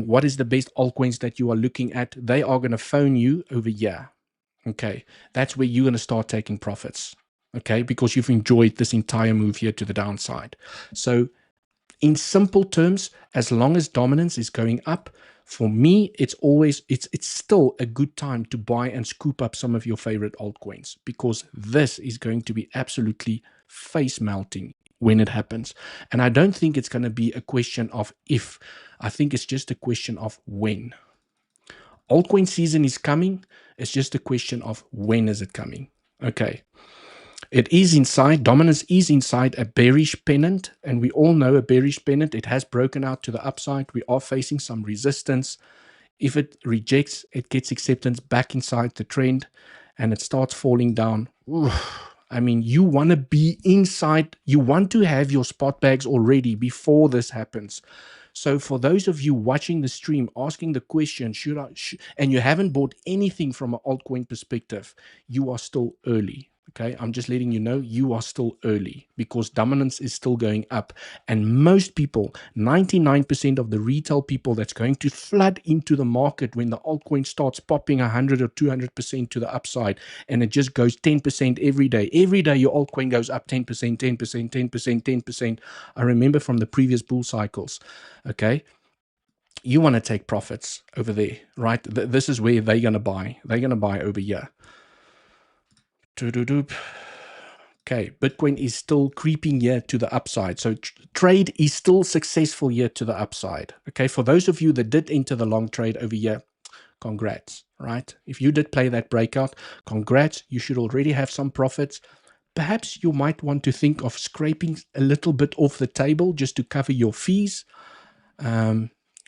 What is the best altcoins that you are looking at? They are going to phone you over here. Okay, that's where you're going to start taking profits. Okay, because you've enjoyed this entire move here to the downside. So in simple terms, as long as dominance is going up, for me, it's still a good time to buy and scoop up some of your favorite altcoins, because this is going to be absolutely face melting when it happens. And I don't think it's going to be a question of if. I think it's just a question of when. Altcoin season is coming. It's just a question of when is it coming. Okay. It is inside, dominance is inside a bearish pennant, and we all know a bearish pennant, it has broken out to the upside. We are facing some resistance. If it rejects, it gets acceptance back inside the trend, and it starts falling down. I mean, you want to be inside, you want to have your spot bags already before this happens. So for those of you watching the stream, asking the question, and you haven't bought anything from an altcoin perspective, you are still early. Okay, I'm just letting you know you are still early, because dominance is still going up. And most people, 99% of the retail people that's going to flood into the market when the altcoin starts popping 100 or 200% to the upside, and it just goes 10% every day. Every day your altcoin goes up 10%, 10%, 10%, 10%. I remember from the previous bull cycles. Okay, you want to take profits over there, right? This is where they're going to buy. They're going to buy over here. Okay, Bitcoin is still creeping here to the upside. So trade is still successful here to the upside. Okay, for those of you that did enter the long trade over here, congrats, right? If you did play that breakout, congrats. You should already have some profits. Perhaps you might want to think of scraping a little bit off the table just to cover your fees.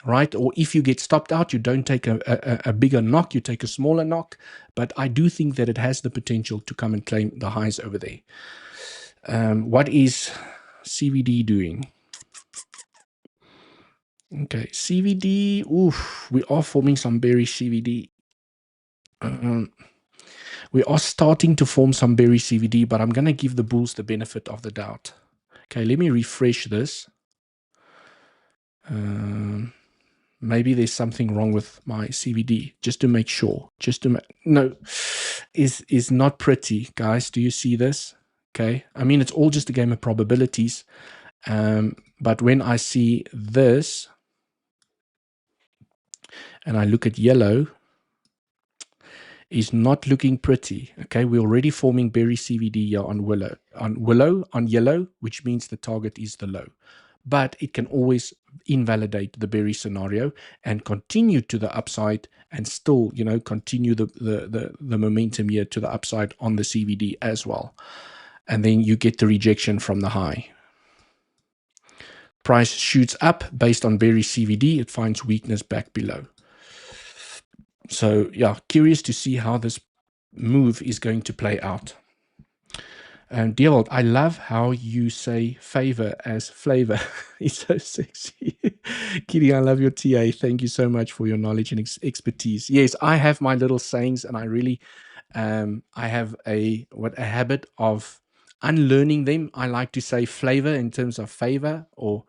Right? Or if you get stopped out, you don't take a bigger knock, you take a smaller knock. But I do think that it has the potential to come and claim the highs over there. What is CVD doing? Okay, CVD, oof, we are forming some bearish CVD. We are starting to form some bearish CVD, but I'm going to give the bulls the benefit of the doubt. Okay, let me refresh this. Maybe there's something wrong with my CVD, just to make sure. No, is not pretty, guys. Do you see this? Okay, I mean, it's all just a game of probabilities. But when I see this and I look at yellow, is not looking pretty. Okay, we're already forming bearish CVD here on yellow, which means the target is the low. But it can always invalidate the bearish scenario and continue to the upside, and still, you know, continue the momentum here to the upside on the CVD as well. And then you get the rejection from the high. Price shoots up based on bearish CVD. It finds weakness back below. So yeah, curious to see how this move is going to play out. And 𝗬𝗿, I love how you say favor as flavor. It's so sexy. Kitty, I love your TA. Thank you so much for your knowledge and expertise. Yes, I have my little sayings, and I really, I have a habit of unlearning them. I like to say flavor in terms of favor, or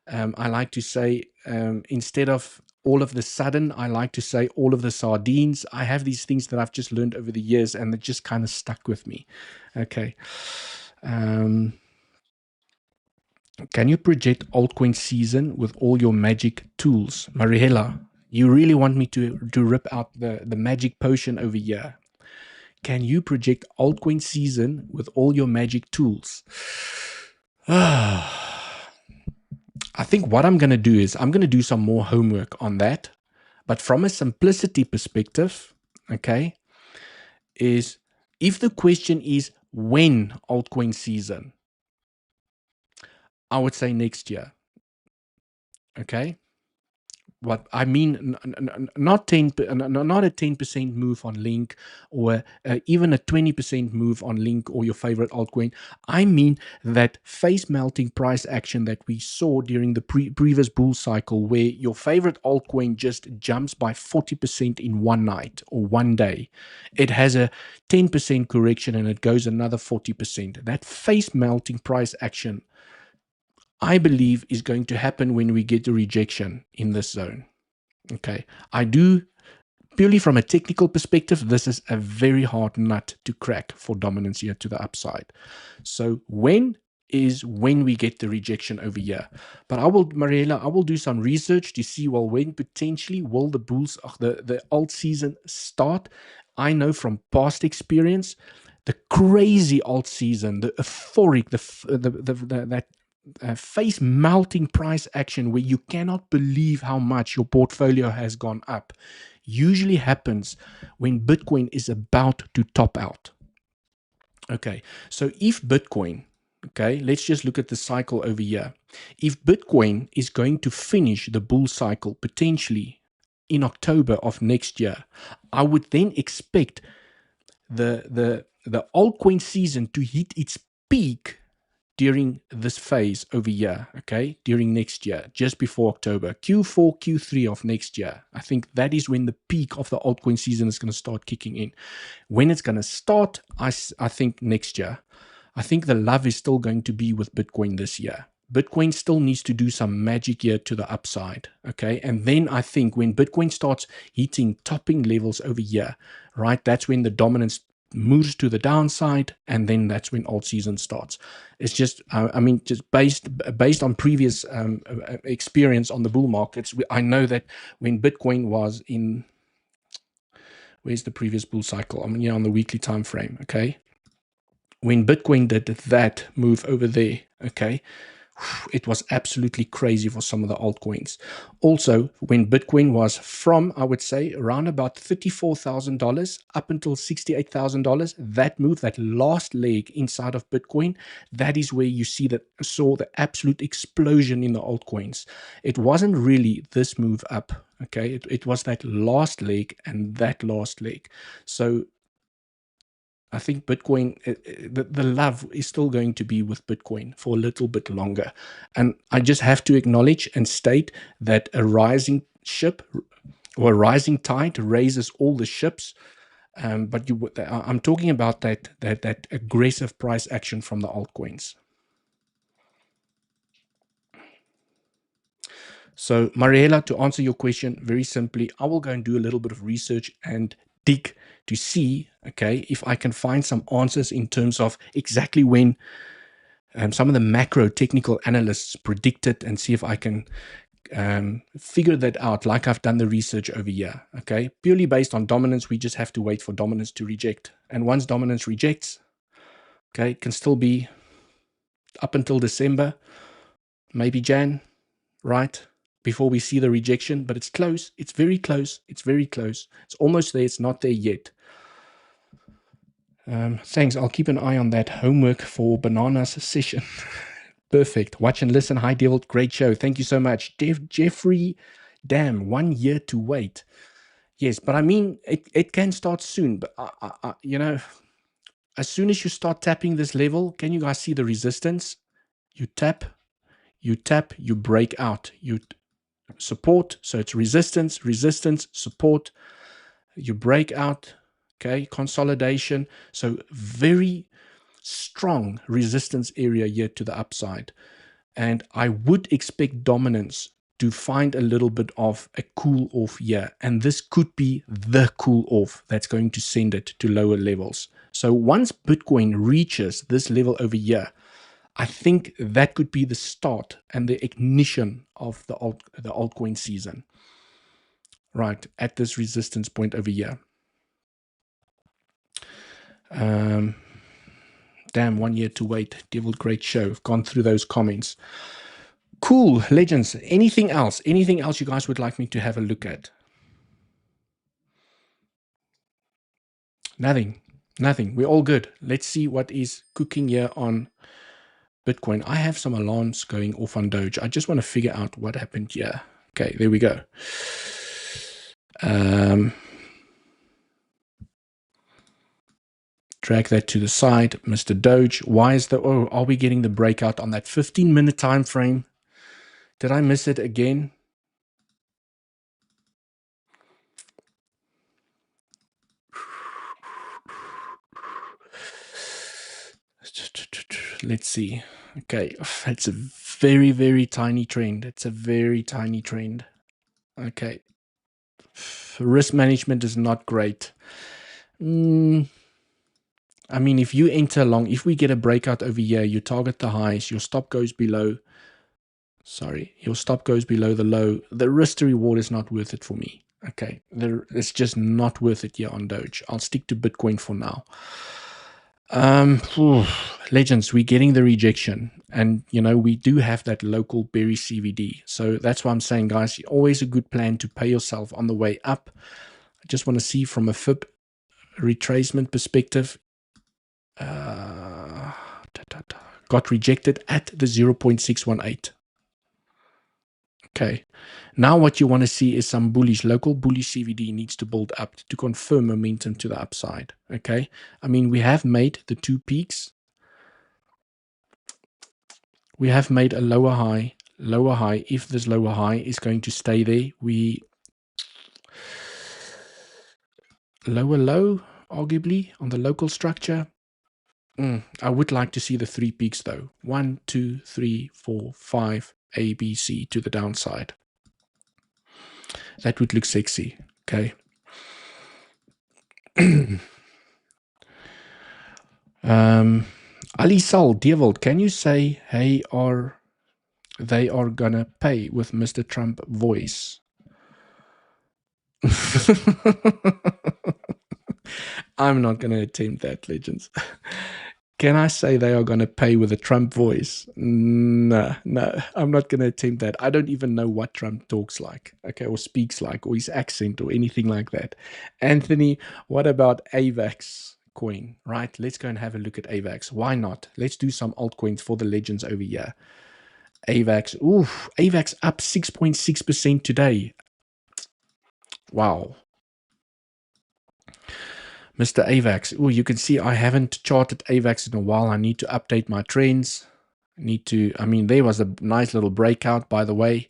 I like to say instead of all of the sudden, I like to say all of the sardines. I have these things that I've just learned over the years, and they just kind of stuck with me. Okay. Can you project altcoin season with all your magic tools? Marihela, you really want me to rip out the magic potion over here? Can you project altcoin season with all your magic tools? I think what I'm going to do is I'm going to do some more homework on that. But from a simplicity perspective, okay, is if the question is when altcoin season, I would say next year. Okay. what I mean, not 10, not a 10% move on Link, or even a 20% move on Link or your favorite altcoin. I mean that face melting price action that we saw during the previous bull cycle, where your favorite altcoin just jumps by 40% in one night or one day. It has a 10% correction and it goes another 40%. That face melting price action, I believe, is going to happen when we get a rejection in this zone. Okay, I do, purely from a technical perspective, this is a very hard nut to crack for dominance here to the upside. So when we get the rejection over here. But I will, Mariela, I will do some research to see, well, when potentially will the bulls, the alt season start. I know from past experience, the crazy alt season, the euphoric, that face melting price action where you cannot believe how much your portfolio has gone up, usually happens when Bitcoin is about to top out. Okay, so if Bitcoin, okay, let's just look at the cycle over here. If Bitcoin is going to finish the bull cycle potentially in October of next year, I would then expect the altcoin season to hit its peak during this phase over here, okay, during next year, just before October, Q4, Q3 of next year. I think that is when the peak of the altcoin season is going to start kicking in. When it's going to start, I think next year. I think the love is still going to be with Bitcoin this year. Bitcoin still needs to do some magic here to the upside, okay? And then I think when Bitcoin starts hitting topping levels over here, right, that's when the dominance moves to the downside, and then that's when alt season starts. It's just, I mean, just based on previous experience on the bull markets, I know that when Bitcoin was in, where's the previous bull cycle? I mean, yeah, on the weekly time frame, okay? When Bitcoin did that move over there, okay, it was absolutely crazy for some of the altcoins. Also, when Bitcoin was from, I would say, around about $34,000 up until $68,000, that move, that last leg inside of Bitcoin, that is where you saw the absolute explosion in the altcoins. It wasn't really this move up, okay? It was that last leg and that last leg. So I think Bitcoin, the love is still going to be with Bitcoin for a little bit longer. And I just have to acknowledge and state that a rising ship or a rising tide raises all the ships. But I'm talking about that aggressive price action from the altcoins. So, Mariela, to answer your question very simply, I will go and do a little bit of research and dig to see, okay, if I can find some answers in terms of exactly when some of the macro technical analysts predicted, and see if I can figure that out like I've done the research over here, okay? Purely based on dominance, we just have to wait for dominance to reject. And once dominance rejects, okay, it can still be up until December, maybe Jan, right? Before we see the rejection, but it's close. It's very close. It's very close. It's almost there. It's not there yet. Thanks. I'll keep an eye on that homework for Banana's session. Perfect. Watch and listen. Hi, Devil. Great show. Thank you so much. Jeffrey, damn, 1 year to wait. Yes, but I mean, it can start soon. But, you know, as soon as you start tapping this level, can you guys see the resistance? You tap, you break out. You support, so it's resistance, support, you break out, okay, consolidation. So very strong resistance area here to the upside, and I would expect dominance to find a little bit of a cool off here, and this could be the cool off that's going to send it to lower levels. So once Bitcoin reaches this level over here, I think that could be the start and the ignition of the altcoin season, right, at this resistance point over here. Damn, 1 year to wait. Devil, great show. I've gone through those comments. Cool, legends. Anything else? Anything else you guys would like me to have a look at? Nothing. We're all good. Let's see what is cooking here on Bitcoin. I have some alarms going off on Doge. I just want to figure out what happened here. Okay, there we go. Drag that to the side. Mr. Doge, why is the, oh, are we getting the breakout on that 15-minute time frame? Did I miss it again? Let's see. Okay, it's a very, very tiny trend. It's a very tiny trend. Okay. Risk management is not great. I mean, if you enter long, if we get a breakout over here, you target the highs, your stop goes below. Sorry, your stop goes below the low. The risk to reward is not worth it for me. Okay, it's just not worth it here on Doge. I'll stick to Bitcoin for now. Legends, we're getting the rejection, and you know we do have that local berry CVD. So that's why I'm saying, guys, always a good plan to pay yourself on the way up. I just want to see from a FIB retracement perspective. Got rejected at the 0.618. Okay, now what you want to see is some bullish, local bullish CVD needs to build up to confirm momentum to the upside. Okay, I mean, we have made the two peaks. We have made a lower high. If this lower high is going to stay there, we lower low, arguably, on the local structure. I would like to see the three peaks though. 1, 2, 3, 4, 5, A, B, C to the downside. That would look sexy. Okay. 𝗖𝗿𝘆𝗽𝗍𝗿, can you say, hey, they are gonna pay with Mr. Trump voice? I'm not gonna attempt that, legends. Can I say they are gonna pay with a Trump voice? No, I'm not gonna attempt that. I don't even know what Trump talks like, okay, or speaks like, or his accent, or anything like that. Anthony, what about AVAX coin? Right, let's go and have a look at AVAX. Why not? Let's do some altcoins for the legends over here. AVAX, AVAX up 6.6% today. Wow. Mr. AVAX, you can see I haven't charted AVAX in a while. I need to update my trends. I mean, there was a nice little breakout, by the way.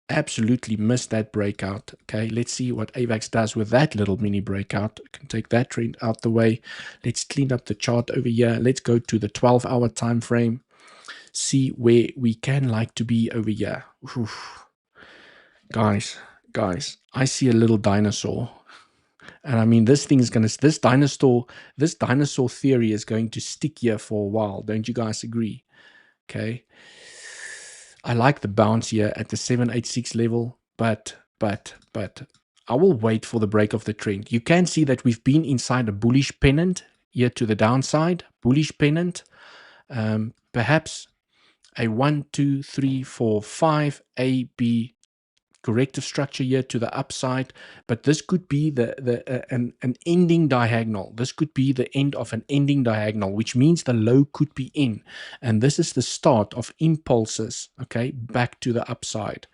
Absolutely missed that breakout. Okay, let's see what AVAX does with that little mini breakout. I can take that trend out the way. Let's clean up the chart over here. Let's go to the 12-hour time frame. See where we can like to be over here. Oof. Guys, I see a little dinosaur. And I mean, this dinosaur theory is going to stick here for a while. Don't you guys agree? Okay. I like the bounce here at the 786 level, but I will wait for the break of the trend. You can see that we've been inside a bullish pennant here to the downside, bullish pennant. Perhaps a 1, 2, 3, 4, 5 A, B corrective structure here to the upside, but this could be an ending diagonal. This could be the end of an ending diagonal, which means the low could be in, and this is the start of impulses, okay, back to the upside.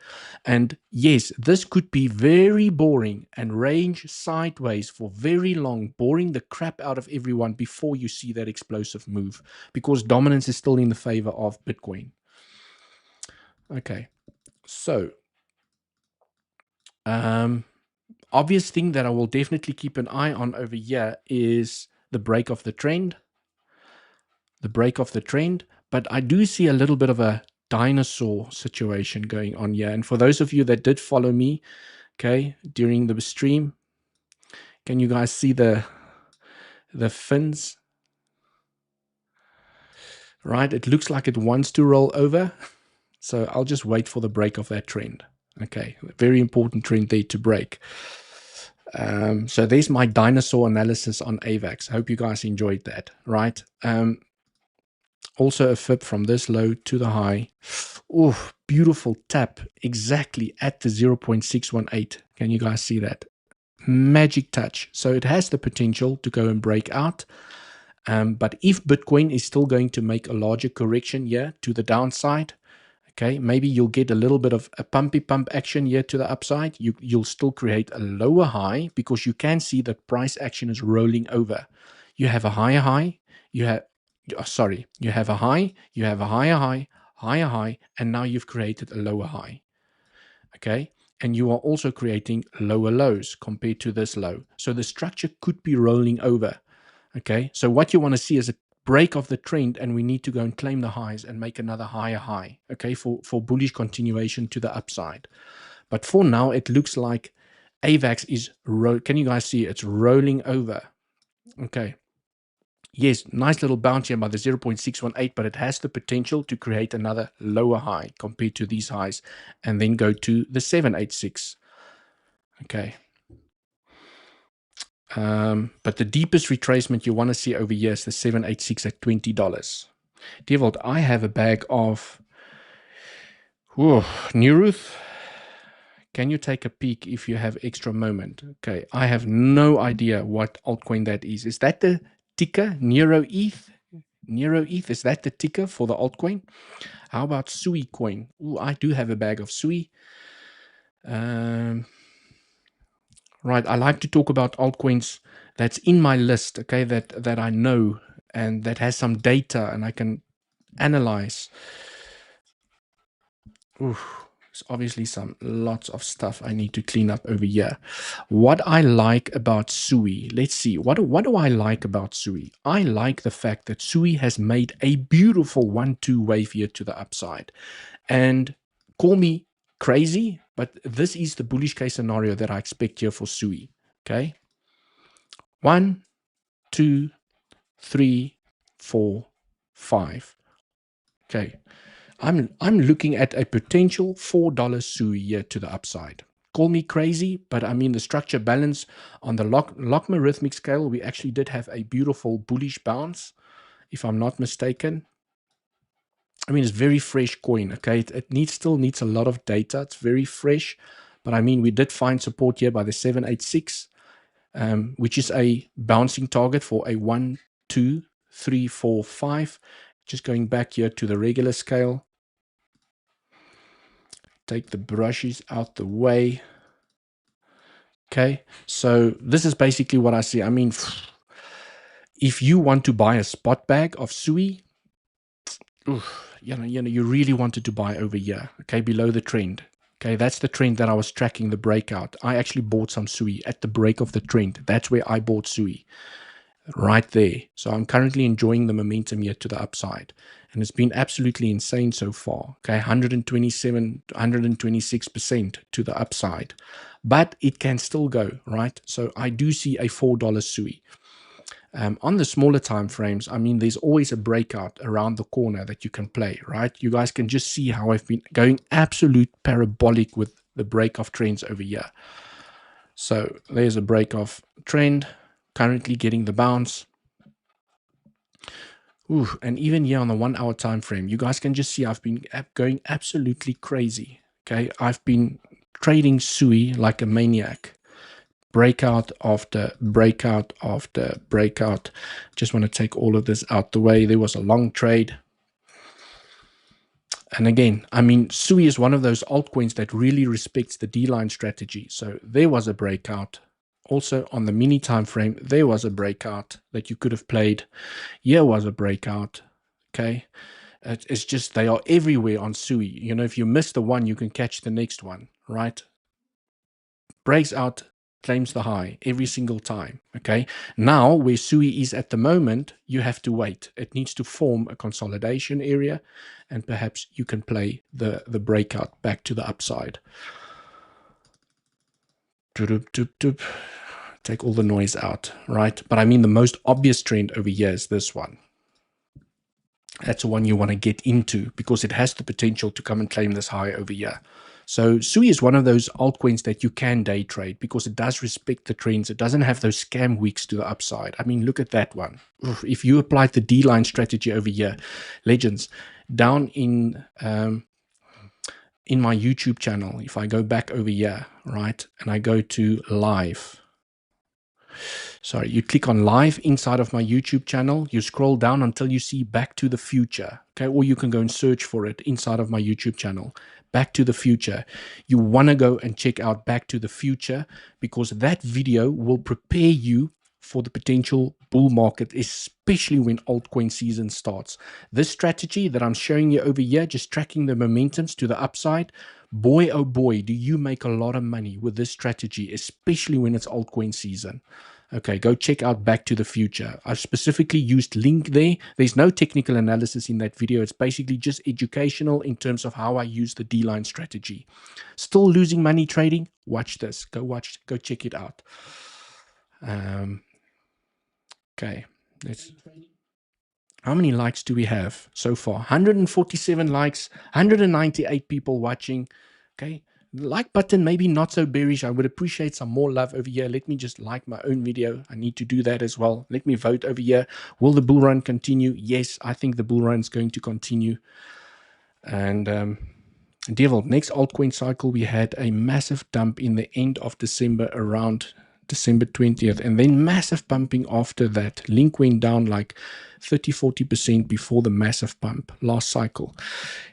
And yes, this could be very boring and range sideways for very long, boring the crap out of everyone before you see that explosive move, because dominance is still in the favor of Bitcoin. Okay, so obvious thing that I will definitely keep an eye on over here is the break of the trend. But I do see a little bit of a dinosaur situation going on here. And for those of you that did follow me, okay, during the stream, can you guys see the fins? Right, it looks like it wants to roll over. So I'll just wait for the break of that trend. Okay, very important trend there to break. So there's my dinosaur analysis on AVAX. Hope you guys enjoyed that, right? Also a FIB from this low to the high. Oh, beautiful tap exactly at the 0.618. Can you guys see that? Magic touch. So it has the potential to go and break out. But if Bitcoin is still going to make a larger correction here to the downside, Okay, maybe you'll get a little bit of a pumpy pump action here to the upside. You'll still create a lower high because you can see that price action is rolling over. You have a higher high, you have, you have a high, you have a higher high, and now you've created a lower high. Okay, and you are also creating lower lows compared to this low. So the structure could be rolling over. Okay, so what you want to see is a break of the trend, and we need to go and claim the highs and make another higher high, okay, for bullish continuation to the upside. But for now, it looks like AVAX is, can you guys see it's rolling over? Okay. Yes, nice little bounce here by the 0.618, but it has the potential to create another lower high compared to these highs and then go to the 786. Okay. But the deepest retracement you want to see over here is the 786 at $20. 𝗬𝗍𝗍, I have a bag of Neuruth. Can you take a peek if you have extra moment? Okay, I have no idea what altcoin that is. Is that the ticker, NeuroETH? NeuroETH, is that the ticker for the altcoin? How about 𝗖𝗍𝗂𝗍 coin? Ooh, I do have a bag of 𝗖𝗍. Right, I like to talk about altcoins that's in my list, okay, that I know and that has some data and I can analyze. Oof, there's obviously lots of stuff I need to clean up over here. What I like about 𝗖𝗍𝗂𝗍, let's see, what do I like about 𝗖𝗍𝗂𝗍? I like the fact that 𝗖𝗍𝗂𝗍 has made a beautiful 1-2 wave here to the upside. And call me crazy, but this is the bullish case scenario that I expect here for 𝗖𝗍𝗂𝗍. Okay, 1, 2, 3, 4, 5. Okay, I'm looking at a potential $4 𝗖𝗍𝗂𝗍 here to the upside. Call me crazy, but I mean the structure balance on the logarithmic scale, we actually did have a beautiful bullish bounce, if I'm not mistaken. I mean, it's very fresh coin, okay? It still needs a lot of data. It's very fresh, but I mean, we did find support here by the 786, which is a bouncing target for a 1, 2, 3, 4, 5. Just going back here to the regular scale. Take the brushes out the way. Okay, so this is basically what I see. I mean, if you want to buy a spot bag of 𝗖𝗍𝗂𝗍, you really wanted to buy over here, okay, below the trend. Okay, that's the trend that I was tracking, the breakout. I actually bought some 𝗖𝗍𝗂𝗍 at the break of the trend. That's where I bought 𝗖𝗍𝗂𝗍, right there. So I'm currently enjoying the momentum here to the upside. And it's been absolutely insane so far. Okay, 127, 126% to the upside. But it can still go, right? So I do see a $4 𝗖𝗍𝗂𝗍. On the smaller time frames, I mean, there's always a breakout around the corner that you can play, right? You guys can just see how I've been going absolute parabolic with the break of trends over here. So there's a break of trend, currently getting the bounce. Ooh, and even here on the 1 hour time frame, you guys can just see I've been going absolutely crazy. Okay, I've been trading 𝗖𝗍𝗂𝗍 like a maniac. Breakout after breakout after breakout. Just want to take all of this out the way. There was a long trade. And again, I mean, 𝗖𝗍𝗂𝗍 is one of those altcoins that really respects the D-line strategy. So there was a breakout. Also on the mini time frame, there was a breakout that you could have played. Here was a breakout. Okay. It's just they are everywhere on 𝗖𝗍𝗂𝗍𝗍. You know, if you miss the one, you can catch the next one, right? Breaks out, claims the high every single time. Okay, now where 𝗖𝗍𝗂𝗍𝗍 is at the moment, you have to wait. It needs to form a consolidation area, and perhaps you can play the breakout back to the upside. Take all the noise out, right? But I mean, the most obvious trend over here is this one. That's the one you want to get into because it has the potential to come and claim this high over here. So 𝗖𝗍𝗂𝗍𝗍 is one of those altcoins that you can day trade because it does respect the trends. It doesn't have those scam weeks to the upside. I mean, look at that one. If you applied the D-line strategy over here, legends, down in my YouTube channel, if I go back over here, right, and I go to live, sorry, you click on live inside of my YouTube channel, you scroll down until you see Back to the Future, okay? Or you can go and search for it inside of my YouTube channel, Back to the Future. You want to go and check out Back to the Future because that video will prepare you for the potential bull market, especially when altcoin season starts. This strategy that I'm showing you over here, just tracking the momentums to the upside, boy, oh boy, do you make a lot of money with this strategy, especially when it's altcoin season. Okay, go check out Back to the Future. I've specifically used link there. There's no technical analysis in that video. It's basically just educational in terms of how I use the D-line strategy. Still losing money trading? Watch this. Go check it out. Okay, how many likes do we have so far? 147 likes, 198 people watching. Okay, the like button maybe not so bearish. I would appreciate some more love over here. Let me just like my own video. I need to do that as well. Let me vote over here. Will the bull run continue? Yes, I think the bull run is going to continue. And Devil, next altcoin cycle, we had a massive dump in the end of December, around December 20th, and then massive pumping after that. Link went down like 30-40% before the massive pump last cycle.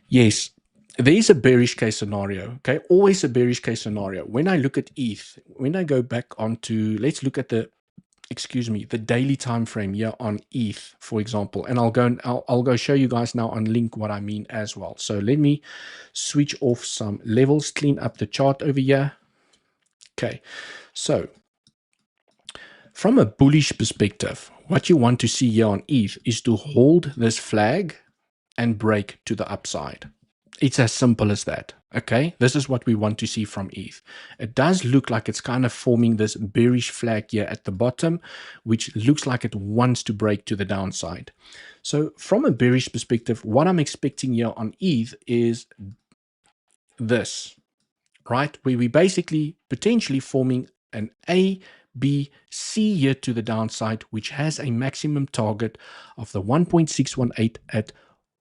Yes, there is a bearish case scenario, okay? Always a bearish case scenario. When I look at ETH, when I go back onto, let's look at the daily time frame here on ETH, for example, and I'll go show you guys now on Link what I mean as well. So let me switch off some levels, clean up the chart over here. Okay, so from a bullish perspective, what you want to see here on ETH is to hold this flag and break to the upside. It's as simple as that. Okay, this is what we want to see from ETH. It does look like it's kind of forming this bearish flag here at the bottom, which looks like it wants to break to the downside. So from a bearish perspective, what I'm expecting here on ETH is this, right? Where we basically potentially forming an A, B, C here to the downside, which has a maximum target of the 1.618 at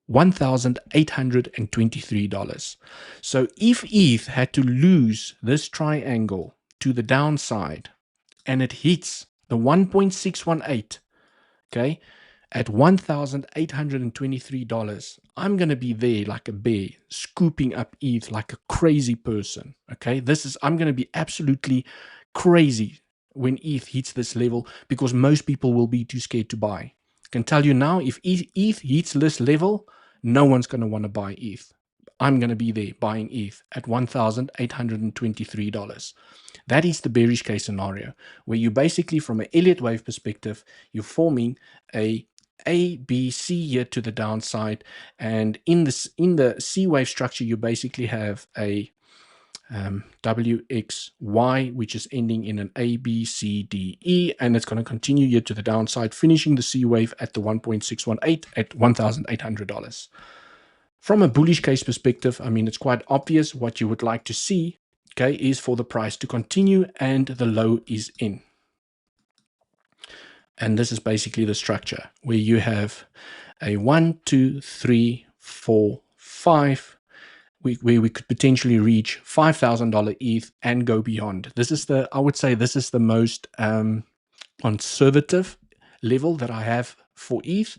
$1,823. So if ETH had to lose this triangle to the downside and it hits the 1.618, okay, at $1,823, I'm going to be there like a bear, scooping up ETH like a crazy person, okay? I'm going to be absolutely crazy when ETH hits this level because most people will be too scared to buy. I can tell you now, if ETH hits this level, no one's going to want to buy ETH. I'm going to be there buying ETH at $1,823. That is the bearish case scenario, where you basically, from an Elliott wave perspective, you're forming a B, C here to the downside, and in the C wave structure, you basically have a WXY, which is ending in an A, B, C, D, E, and it's going to continue here to the downside, finishing the C wave at the 1.618 at $1,800. From a bullish case perspective, I mean, it's quite obvious what you would like to see, okay, is for the price to continue and the low is in. And this is basically the structure where you have a 1, 2, 3, 4, 5, where we could potentially reach $5,000 ETH and go beyond. This is I would say this is the most conservative level that I have for ETH,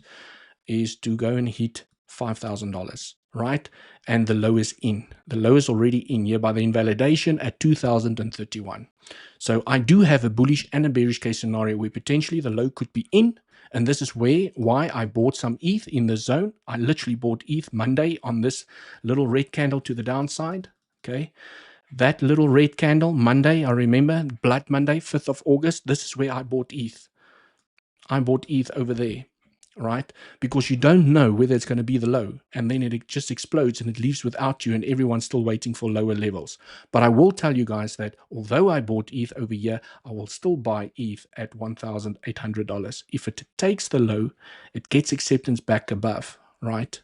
is to go and hit $5,000, right? And the low is in. The low is already in here by the invalidation at 2031. So I do have a bullish and a bearish case scenario where potentially the low could be in. And this is why I bought some ETH in the zone. I literally bought ETH Monday on this little red candle to the downside. Okay. That little red candle, Monday, I remember, Blood Monday, 5th of August. This is where I bought ETH. I bought ETH over there, right? Because you don't know whether it's going to be the low, and then it just explodes and it leaves without you and everyone's still waiting for lower levels. But I will tell you guys that although I bought ETH over here, I will still buy ETH at $1,800. If it takes the low, it gets acceptance back above, right?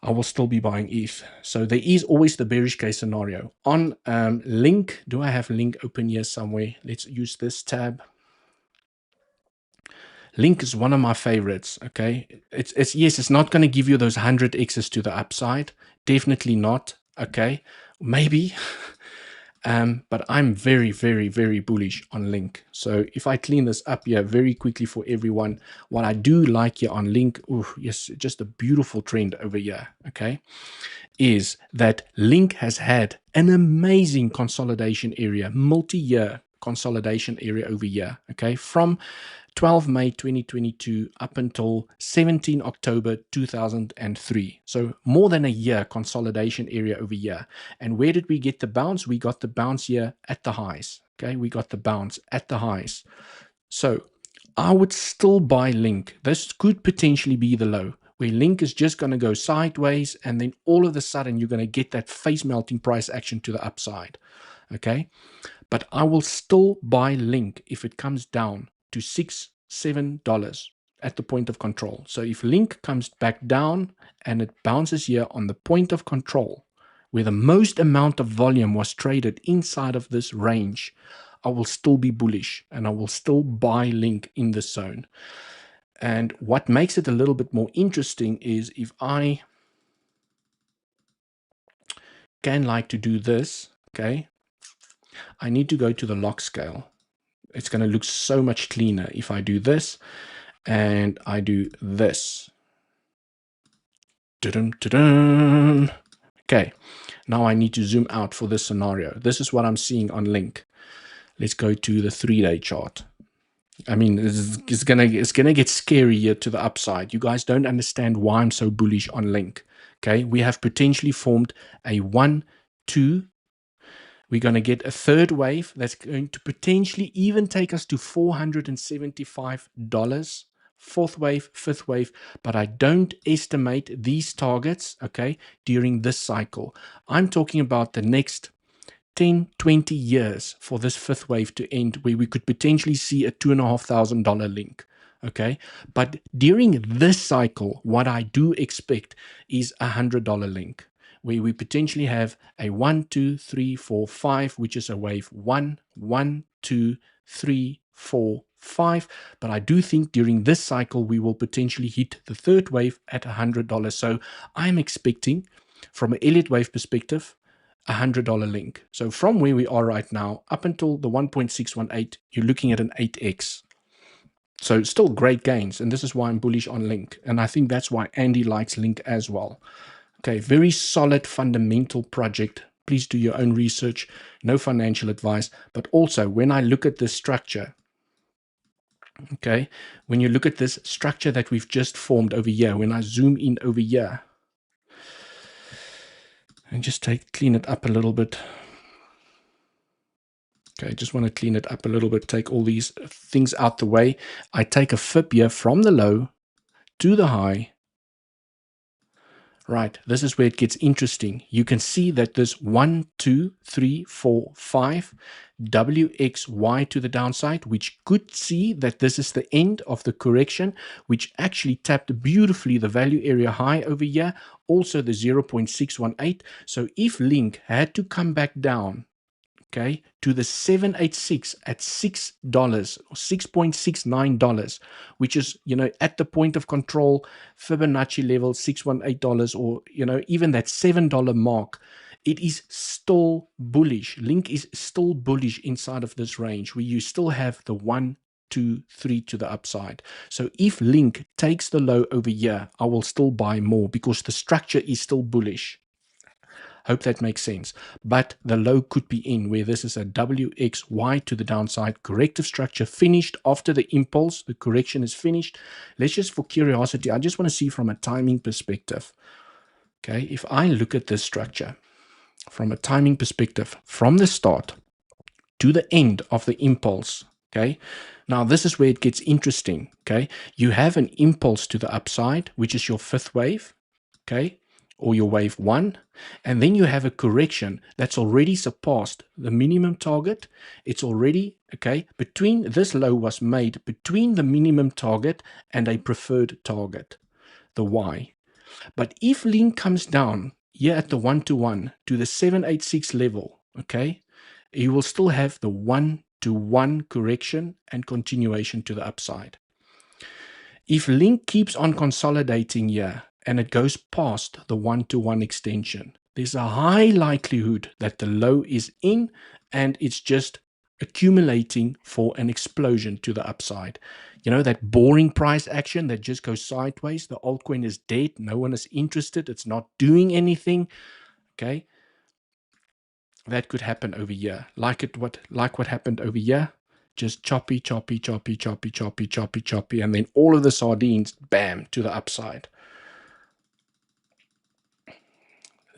I will still be buying ETH. So there is always the bearish case scenario. On Link, do I have Link open here somewhere? Let's use this tab. Link is one of my favorites. Okay, it's not going to give you those 100x's to the upside, definitely not. Okay, maybe But I'm very, very, very bullish on Link. So if I clean this up here very quickly for everyone, what I do like here on Link, yes, just a beautiful trend over here, okay, is that Link has had an amazing consolidation area, multi-year consolidation area over here, okay, from 12 May 2022 up until 17 October 2003. So more than a year consolidation area over here. And where did we get the bounce? We got the bounce here at the highs. Okay, we got the bounce at the highs. So I would still buy Link. This could potentially be the low, where Link is just going to go sideways, and then all of a sudden you're going to get that face melting price action to the upside. Okay, but I will still buy Link if it comes down to $6, $7 at the point of control. So if Link comes back down and it bounces here on the point of control, where the most amount of volume was traded inside of this range, I will still be bullish and I will still buy Link in this zone. And what makes it a little bit more interesting is if I can like to do this, okay, I need to go to the log scale. It's going to look so much cleaner if I do this and I do this. Okay, now I need to zoom out for this scenario. This is what I'm seeing on Link. Let's go to the 3-day chart. I mean, it's gonna get scary here to the upside. You guys don't understand why I'm so bullish on Link. Okay, we have potentially formed a 1, 2. We're going to get a third wave that's going to potentially even take us to $475. Fourth wave, fifth wave, but I don't estimate these targets, okay, during this cycle. I'm talking about the next 10, 20 years for this fifth wave to end, where we could potentially see a $2,500 Link. Okay, but during this cycle, what I do expect is $100 Link, where we potentially have a 1, 2, 3, 4, 5, which is a wave 1, 1, 2, 3, 4, 5. But I do think during this cycle, we will potentially hit the third wave at $100. So I'm expecting, from an Elliot wave perspective, $100 Link. So from where we are right now, up until the 1.618, you're looking at an 8x. So still great gains. And this is why I'm bullish on Link. And I think that's why Andy likes Link as well. Okay, very solid fundamental project. Please do your own research. No financial advice. But also, when I look at this structure, okay, when you look at this structure that we've just formed over here, when I zoom in over here, and just clean it up a little bit. Okay, just want to clean it up a little bit, take all these things out the way. I take a fib here from the low to the high. Right, this is where it gets interesting. You can see that this 1, 2, 3, 4, 5, WXY to the downside, which could see that this is the end of the correction, which actually tapped beautifully the value area high over here, also the 0.618. So if Link had to come back down, okay, to the 786 at $6 or $6.69, which is, you know, at the point of control, Fibonacci level $618, or, you know, even that $7 mark, it is still bullish. Link is still bullish inside of this range, where you still have the 1, 2, 3 to the upside. So if Link takes the low over here, I will still buy more because the structure is still bullish. Hope that makes sense. But the low could be in where this is a WXY to the downside, corrective structure finished after the impulse. The correction is finished. Let's just, for curiosity, I just want to see from a timing perspective. Okay, if I look at this structure from a timing perspective, from the start to the end of the impulse, okay, now this is where it gets interesting. Okay, you have an impulse to the upside, which is your fifth wave, okay, or your wave 1, and then you have a correction that's already surpassed the minimum target. It's already, okay, between, this low was made between the minimum target and a preferred target, the Y. But if Link comes down here at the 1-to-1 to the 786 level, okay, you will still have the 1-to-1 correction and continuation to the upside. If Link keeps on consolidating here, and it goes past the 1-to-1 extension, there's a high likelihood that the low is in and it's just accumulating for an explosion to the upside. You know, that boring price action that just goes sideways. The altcoin is dead. No one is interested. It's not doing anything. Okay. That could happen over here. Like what happened over here. Just choppy, choppy, choppy, choppy, choppy, choppy, choppy. And then all of the sardines, bam, to the upside.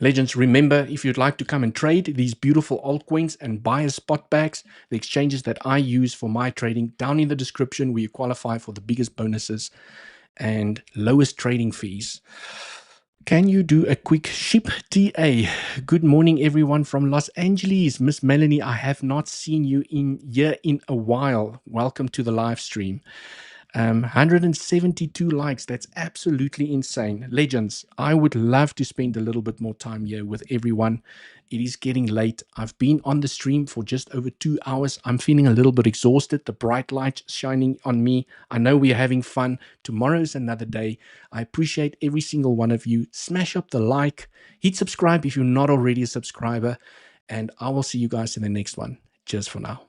Legends, remember, if you'd like to come and trade these beautiful altcoins and buy a spot bags, the exchanges that I use for my trading, down in the description where you qualify for the biggest bonuses and lowest trading fees. Can you do a quick ship TA? Good morning, everyone from Los Angeles. Miss Melanie, I have not seen you in a while. Welcome to the live stream. 172 likes. That's absolutely insane. Legends, I would love to spend a little bit more time here with everyone. It is getting late. I've been on the stream for just over 2 hours. I'm feeling a little bit exhausted. The bright light shining on me. I know we're having fun. Tomorrow's another day. I appreciate every single one of you. Smash up the like. Hit subscribe if you're not already a subscriber. And I will see you guys in the next one. Cheers for now.